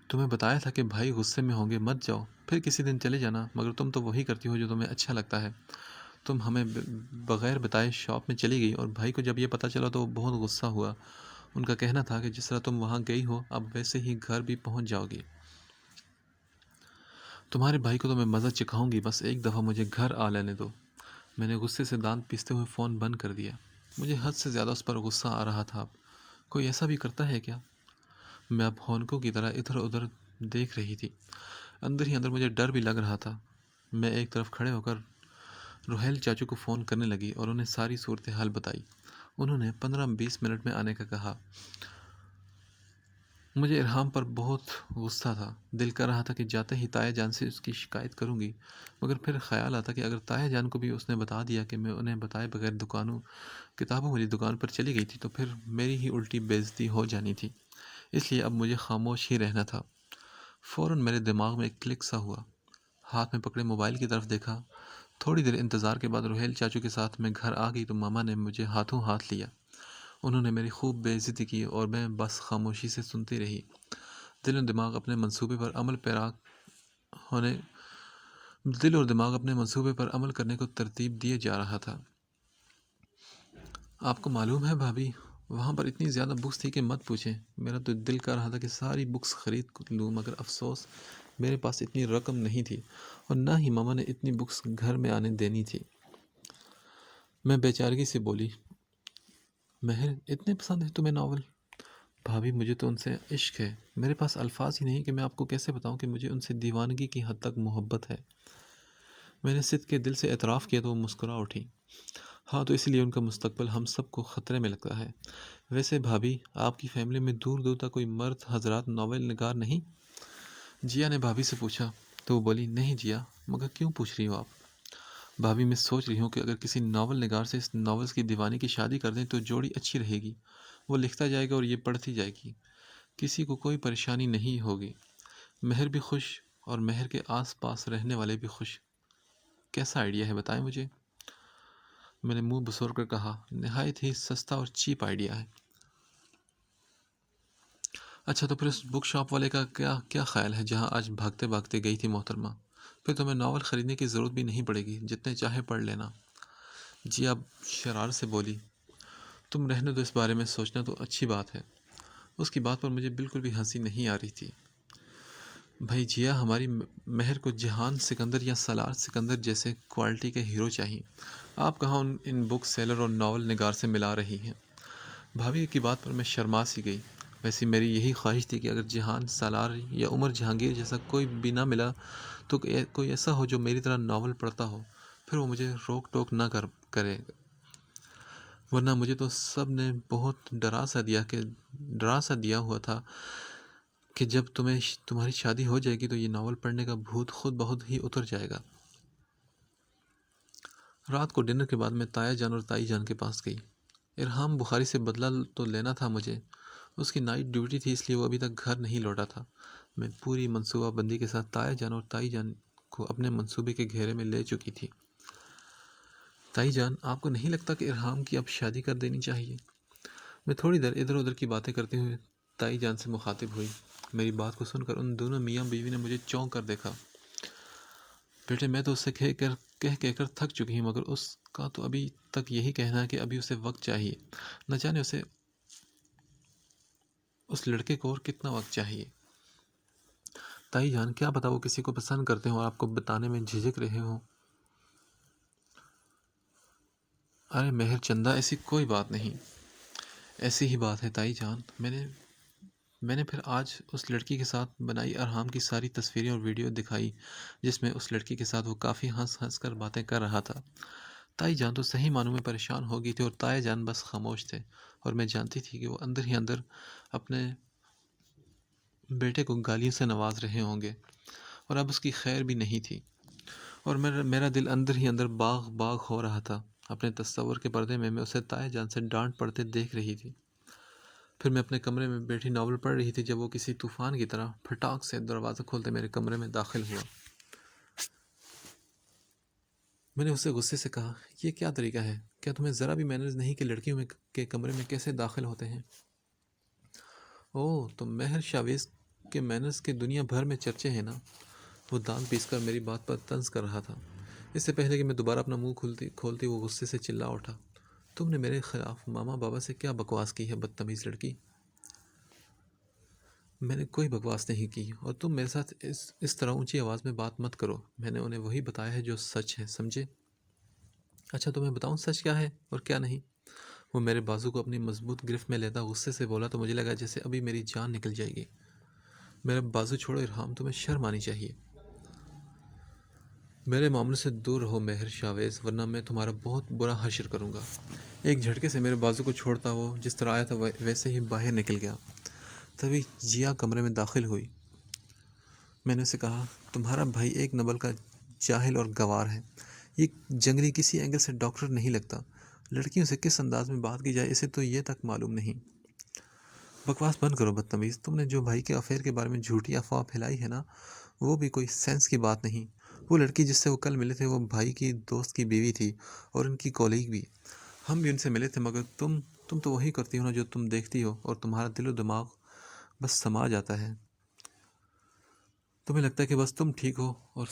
تمہیں بتایا تھا کہ بھائی غصے میں ہوں گے، مت جاؤ، پھر کسی دن چلے جانا، مگر تم تو وہی کرتی ہو جو تمہیں اچھا لگتا ہے۔ تم ہمیں بغیر بتائے شاپ میں چلی گئی اور بھائی کو جب یہ پتہ چلا تو وہ بہت غصہ ہوا۔ ان کا کہنا تھا کہ جس طرح تم وہاں گئی ہو اب ویسے ہی گھر بھی پہنچ جاؤ گی۔ تمہارے بھائی کو تو میں مزہ چکھاؤں گی، بس ایک دفعہ مجھے گھر آ لینے دو۔ میں نے غصے سے دانت پیستے ہوئے فون بند کر دیا۔ مجھے حد سے زیادہ اس پر غصہ آ رہا تھا۔ کوئی ایسا بھی کرتا ہے کیا؟ میں اب ہونکوں کی طرح ادھر ادھر دیکھ رہی تھی۔ اندر ہی اندر مجھے ڈر بھی لگ رہا تھا۔ میں ایک طرف کھڑے ہو کر روہیل چاچو کو فون کرنے لگی اور انہیں ساری صورتحال بتائی۔ انہوں نے 15-20 منٹ میں آنے کا کہا۔ مجھے ارحام پر بہت غصہ تھا۔ دل کر رہا تھا کہ جاتے ہی تایا جان سے اس کی شکایت کروں گی، مگر پھر خیال آتا کہ اگر تایا جان کو بھی اس نے بتا دیا کہ میں انہیں بتائے بغیر کتابوں والی دکان پر چلی گئی تھی تو پھر میری ہی الٹی بےعزتی ہو جانی تھی۔ اس لیے اب مجھے خاموش ہی رہنا تھا۔ فوراً میرے دماغ میں ایک کلک سا ہوا۔ ہاتھ میں پکڑے موبائل کی طرف دیکھا۔ تھوڑی دیر انتظار کے بعد روہیل چاچو کے ساتھ میں گھر آ گئی تو ماما نے مجھے ہاتھوں ہاتھ لیا۔ انہوں نے میری خوب بے عزتی کی اور میں بس خاموشی سے سنتی رہی۔ دل اور دماغ اپنے منصوبے پر عمل کرنے کو ترتیب دیے جا رہا تھا۔ آپ کو معلوم ہے بھابھی، وہاں پر اتنی زیادہ بکس تھی کہ مت پوچھیں۔ میرا تو دل کر رہا تھا کہ ساری بکس خرید لوں، مگر افسوس میرے پاس اتنی رقم نہیں تھی اور نہ ہی ماما نے اتنی بکس گھر میں آنے دینی تھی۔ میں بے چارگی سے بولی، مہر اتنے پسند ہے تمہیں ناول؟ بھابھی مجھے تو ان سے عشق ہے، میرے پاس الفاظ ہی نہیں کہ میں آپ کو کیسے بتاؤں کہ مجھے ان سے دیوانگی کی حد تک محبت ہے۔ میں نے صدق کے دل سے اعتراف کیا تو وہ مسکرا اٹھی۔ ہاں تو اس لیے ان کا مستقبل ہم سب کو خطرے میں لگتا ہے۔ ویسے بھابھی، آپ کی فیملی میں دور دور تک کوئی مرد حضرات ناول نگار نہیں؟ جیا نے بھابھی سے پوچھا تو وہ بولی، نہیں جیا، مگر کیوں پوچھ رہی ہو آپ؟ بھابھی میں سوچ رہی ہوں کہ اگر کسی ناول نگار سے اس ناولز کی دیوانی کی شادی کر دیں تو جوڑی اچھی رہے گی، وہ لکھتا جائے گا اور یہ پڑھتی جائے گی، کسی کو کوئی پریشانی نہیں ہوگی، مہر بھی خوش اور مہر کے آس پاس رہنے والے بھی خوش۔ کیسا آئیڈیا ہے بتائیں مجھے؟ میں نے منہ بسور کر کہا، نہایت ہی سستا اور چیپ آئیڈیا ہے۔ اچھا تو پھر اس بک شاپ والے کا کیا خیال ہے جہاں آج بھاگتے بھاگتے گئی تھی محترمہ؟ پھر تمہیں ناول خریدنے کی ضرورت بھی نہیں پڑے گی، جتنے چاہے پڑھ لینا۔ جی اب شرار سے بولی، تم رہنے دو، اس بارے میں سوچنا تو اچھی بات ہے۔ اس کی بات پر مجھے بالکل بھی ہنسی نہیں آ رہی تھی۔ بھائی جیا، ہماری مہر کو جہان سکندر یا سالار سکندر جیسے کوالٹی کے ہیرو چاہیے، آپ کہاں ان بک سیلر اور ناول نگار سے ملا رہی ہیں؟ بھابھی کی بات پر میں شرما سی گئی۔ ویسے میری یہی خواہش تھی کہ اگر جہان سالار یا عمر جہانگیر جیسا کوئی بھی نہ ملا تو کوئی ایسا ہو جو میری طرح ناول پڑھتا ہو، پھر وہ مجھے روک ٹوک نہ کرے، ورنہ مجھے تو سب نے بہت ڈرا سا دیا ہوا تھا کہ جب تمہاری شادی ہو جائے گی تو یہ ناول پڑھنے کا بھوت خود بہت ہی اتر جائے گا۔ رات کو ڈنر کے بعد میں تایا جان اور تائی جان کے پاس گئی۔ ارحام بخاری سے بدلہ تو لینا تھا مجھے، اس کی نائٹ ڈیوٹی تھی اس لیے وہ ابھی تک گھر نہیں لوٹا تھا۔ میں پوری منصوبہ بندی کے ساتھ تایا جان اور تائی جان کو اپنے منصوبے کے گھیرے میں لے چکی تھی۔ تائی جان، آپ کو نہیں لگتا کہ ارحام کی اب شادی کر دینی چاہیے؟ میں تھوڑی دیر ادھر ادھر کی باتیں کرتے ہوئے تائی جان سے مخاطب ہوئی۔ میری بات کو سن کر ان دونوں میاں بیوی نے مجھے چونک کر دیکھا۔ بیٹے، میں تو اس سے کہہ کر تھک چکی ہوں، مگر اس کا تو ابھی تک یہی کہنا ہے کہ ابھی اسے وقت چاہیے، نہ جانے اس لڑکے کو اور کتنا وقت چاہیے۔ تائی جان، کیا پتا وہ کسی کو پسند کرتے ہوں اور آپ کو بتانے میں جھجک رہے ہوں۔ ارے مہر چندہ، ایسی کوئی بات نہیں، ایسی ہی بات ہے تائی جان۔ میں نے پھر آج اس لڑکی کے ساتھ بنائی ارحام کی ساری تصویریں اور ویڈیو دکھائی جس میں اس لڑکی کے ساتھ وہ کافی ہنس ہنس کر باتیں کر رہا تھا۔ تائی جان تو صحیح معنوں میں پریشان ہو گئی تھی اور تایا جان بس خاموش تھے، اور میں جانتی تھی کہ وہ اندر ہی اندر اپنے بیٹے کو گالیوں سے نواز رہے ہوں گے، اور اب اس کی خیر بھی نہیں تھی، اور میرا دل اندر ہی اندر باغ باغ ہو رہا تھا۔ اپنے تصور کے پردے میں اسے تایا جان سے ڈانٹ پڑتے دیکھ رہی تھی۔ پھر میں اپنے کمرے میں بیٹھی ناول پڑھ رہی تھی جب وہ کسی طوفان کی طرح پھٹاک سے دروازہ کھولتے میرے کمرے میں داخل ہوا۔ میں نے اسے غصے سے کہا، یہ کیا طریقہ ہے؟ کیا تمہیں ذرا بھی مینرز نہیں کہ لڑکیوں کے کمرے میں کیسے داخل ہوتے ہیں؟ اوہ، تو مہر شاویز کے مینرز کے دنیا بھر میں چرچے ہیں نا؟ وہ دانت پیس کر میری بات پر طنز کر رہا تھا۔ اس سے پہلے کہ میں دوبارہ اپنا منہ کھولتی وہ غصے سے چلا اٹھا، تم نے میرے خلاف ماما بابا سے کیا بکواس کی ہے بدتمیز لڑکی؟ میں نے کوئی بکواس نہیں کی، اور تم میرے ساتھ اس طرح اونچی آواز میں بات مت کرو، میں نے انہیں وہی بتایا ہے جو سچ ہے، سمجھے؟ اچھا تو میں بتاؤں سچ کیا ہے اور کیا نہیں؟ وہ میرے بازو کو اپنی مضبوط گرفت میں لیتا غصے سے بولا تو مجھے لگا جیسے ابھی میری جان نکل جائے گی۔ میرا بازو چھوڑو ارحام، تمہیں شرم آنی چاہیے۔ میرے معاملے سے دور رہو مہر شاویز، ورنہ میں تمہارا بہت برا حشر کروں گا۔ ایک جھٹکے سے میرے بازو کو چھوڑتا وہ جس طرح آیا تھا ویسے ہی باہر نکل گیا۔ تبھی جیا کمرے میں داخل ہوئی۔ میں نے اسے کہا، تمہارا بھائی ایک نبل کا جاہل اور گوار ہے۔ یہ جنگلی کسی اینگل سے ڈاکٹر نہیں لگتا۔ لڑکیوں سے کس انداز میں بات کی جائے اسے تو یہ تک معلوم نہیں۔ بکواس بند کرو بدتمیز، تم نے جو بھائی کے افیئر کے بارے میں جھوٹی افواہ پھیلائی ہے نا، وہ بھی کوئی سینس کی بات نہیں۔ وہ لڑکی جس سے وہ کل ملے تھے وہ بھائی کی دوست کی بیوی تھی اور ان کی کولیگ بھی۔ ہم بھی ان سے ملے تھے، مگر تم تو وہی کرتی ہو نا جو تم دیکھتی ہو، اور تمہارا دل و دماغ بس سما جاتا ہے۔ تمہیں لگتا ہے کہ بس تم ٹھیک ہو اور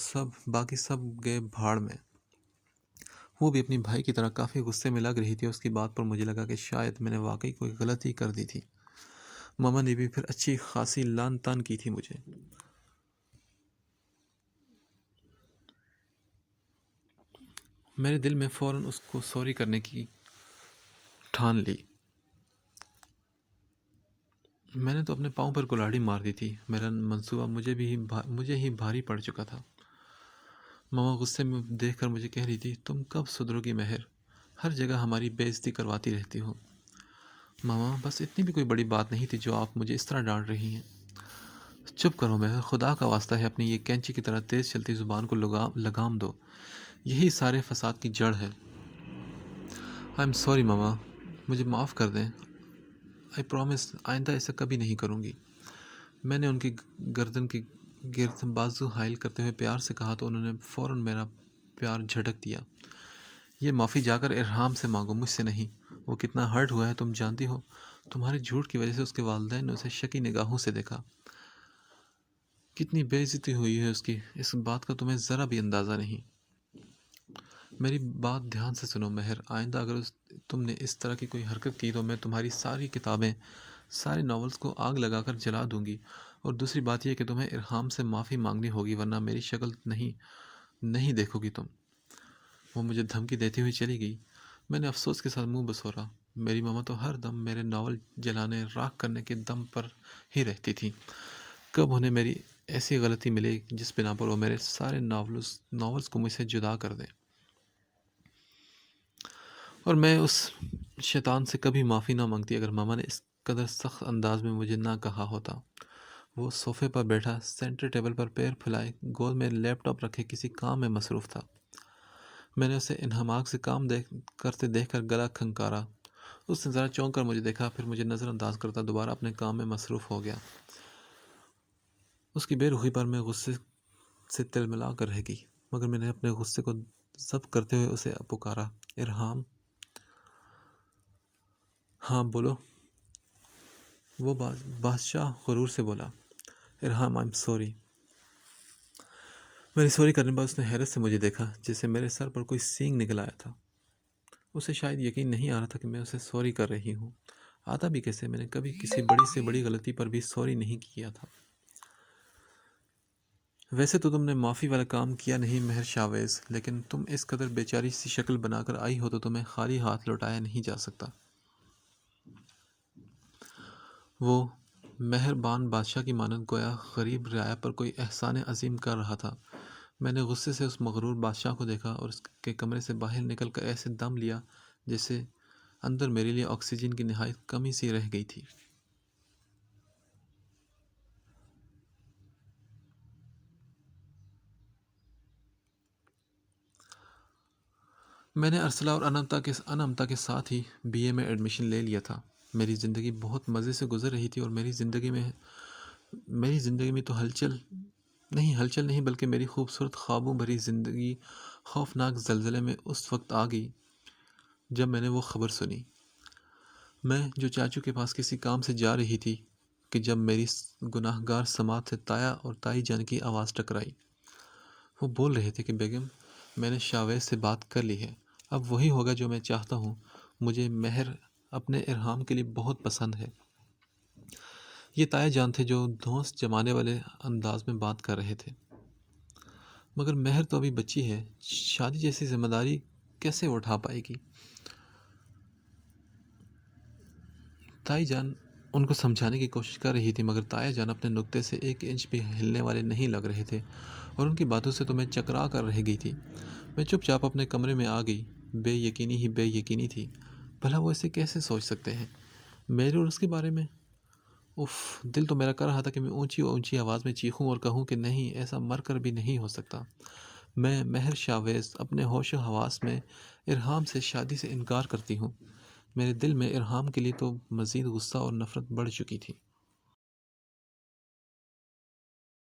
باقی سب گئے بھاڑ میں۔ وہ بھی اپنی بھائی کی طرح کافی غصے میں لگ رہی تھی۔ اس کی بات پر مجھے لگا کہ شاید میں نے واقعی کوئی غلطی کر دی تھی۔ ماما نے بھی پھر اچھی خاصی لان تان کی تھی مجھے۔ میرے دل میں فوراً اس کو سوری کرنے کی ٹھان لی۔ میں نے تو اپنے پاؤں پر کلاڑی مار دی تھی۔ میرا منصوبہ مجھے ہی بھاری پڑ چکا تھا۔ ماما غصے میں دیکھ کر مجھے کہہ رہی تھی، تم کب سدھرو گی مہر؟ ہر جگہ ہماری بے عزتی کرواتی رہتی ہو۔ ماما بس اتنی بھی کوئی بڑی بات نہیں تھی جو آپ مجھے اس طرح ڈانٹ رہی ہیں۔ چپ کرو مہر، خدا کا واسطہ ہے اپنی یہ کینچی کی طرح تیز چلتی زبان کو لگام دو۔ یہی سارے فساد کی جڑ ہے۔ آئی ایم سوری ماما، مجھے معاف کر دیں۔ آئی پرومس آئندہ ایسا کبھی نہیں کروں گی۔ میں نے ان کی گردن کی گرد بازو حائل کرتے ہوئے پیار سے کہا تو انہوں نے فوراً میرا پیار جھٹک دیا۔ یہ معافی جا کر ارحام سے مانگو، مجھ سے نہیں۔ وہ کتنا ہرٹ ہوا ہے تم جانتی ہو۔ تمہارے جھوٹ کی وجہ سے اس کے والدین نے اسے شکی نگاہوں سے دیکھا۔ کتنی بے عزتی ہوئی ہے اس کی، اس بات کا تمہیں ذرا بھی اندازہ نہیں۔ میری بات دھیان سے سنو مہر، آئندہ اگر تم نے اس طرح کی کوئی حرکت کی تو میں تمہاری ساری کتابیں، سارے ناولز کو آگ لگا کر جلا دوں گی۔ اور دوسری بات یہ کہ تمہیں ارحام سے معافی مانگنی ہوگی، ورنہ میری شکل نہیں دیکھو گی تم۔ وہ مجھے دھمکی دیتی ہوئی چلی گئی۔ میں نے افسوس کے ساتھ منہ بسورا۔ میری ماما تو ہر دم میرے ناول جلانے، راکھ کرنے کے دم پر ہی رہتی تھی۔ کب انہیں میری ایسی غلطی ملے جس بنا پر وہ میرے سارے ناولز کو مجھ سے جدا کر دیں، اور میں اس شیطان سے کبھی معافی نہ مانگتی اگر ماما نے اس قدر سخت انداز میں مجھے نہ کہا ہوتا۔ وہ صوفے پر بیٹھا، سینٹر ٹیبل پر پیر پھیلائے، گود میں لیپ ٹاپ رکھے کسی کام میں مصروف تھا۔ میں نے اسے انہماک سے کام کرتے دیکھ کر گلا کھنکارا۔ اس نے ذرا چونک کر مجھے دیکھا، پھر مجھے نظر انداز کرتا دوبارہ اپنے کام میں مصروف ہو گیا۔ اس کی بے رخی پر میں غصے سے تلملا کر رہ گئی، مگر میں نے اپنے غصے کو ضبط کرتے ہوئے اسے پکارا، ارحام۔ ہاں بولو۔ وہ بادشاہ غرور سے بولا، ارحام آئی ایم سوری۔ میری سوری کرنے بعد اس نے حیرت سے مجھے دیکھا جیسے میرے سر پر کوئی سینگ نکل آیا تھا۔ اسے شاید یقین نہیں آ رہا تھا کہ میں اسے سوری کر رہی ہوں۔ آتا بھی کیسے، میں نے کبھی کسی بڑی سے بڑی غلطی پر بھی سوری نہیں کیا تھا۔ ویسے تو تم نے معافی والا کام کیا نہیں مہر شاویز، لیکن تم اس قدر بیچاری سی شکل بنا کر آئی ہو تو تمہیں خالی ہاتھ لوٹایا نہیں جا سکتا۔ وہ مہربان بادشاہ کی مانند گویا غریب رعایا پر کوئی احسان عظیم کر رہا تھا۔ میں نے غصے سے اس مغرور بادشاہ کو دیکھا اور اس کے کمرے سے باہر نکل کر ایسے دم لیا جیسے اندر میرے لیے آکسیجن کی نہایت کمی سی رہ گئی تھی۔ میں نے ارسلہ اور انمتا کے ساتھ ہی BA میں ایڈمیشن لے لیا تھا۔ میری زندگی بہت مزے سے گزر رہی تھی اور میری زندگی میں تو ہلچل نہیں بلکہ میری خوبصورت خوابوں بھری زندگی خوفناک زلزلے میں اس وقت آ گئی جب میں نے وہ خبر سنی۔ میں جو چاچو کے پاس کسی کام سے جا رہی تھی کہ جب میری گناہ گار سماعت سے تایا اور تائی جان کی آواز ٹکرائی۔ وہ بول رہے تھے کہ بیگم، میں نے شاویز سے بات کر لی ہے، اب وہی ہوگا جو میں چاہتا ہوں۔ مجھے مہر اپنے ارحام کے لیے بہت پسند ہے۔ یہ تایا جان تھے جو دھونس جمانے والے انداز میں بات کر رہے تھے۔ مگر مہر تو ابھی بچی ہے، شادی جیسی ذمہ داری کیسے اٹھا پائے گی؟ تائی جان ان کو سمجھانے کی کوشش کر رہی تھی، مگر تایا جان اپنے نقطے سے 1 انچ بھی ہلنے والے نہیں لگ رہے تھے اور ان کی باتوں سے تو میں چکرا کر رہ گئی تھی۔ میں چپ چاپ اپنے کمرے میں آ گئی۔ بے یقینی ہی بے یقینی تھی۔ بھلا وہ اسے کیسے سوچ سکتے ہیں، میرے اور اس کے بارے میں؟ اف، دل تو میرا کر رہا تھا کہ میں اونچی اونچی آواز میں چیخوں اور کہوں کہ نہیں، ایسا مر کر بھی نہیں ہو سکتا۔ میں مہر شاویز اپنے ہوش و حواس میں ارحام سے شادی سے انکار کرتی ہوں۔ میرے دل میں ارحام کے لیے تو مزید غصہ اور نفرت بڑھ چکی تھی۔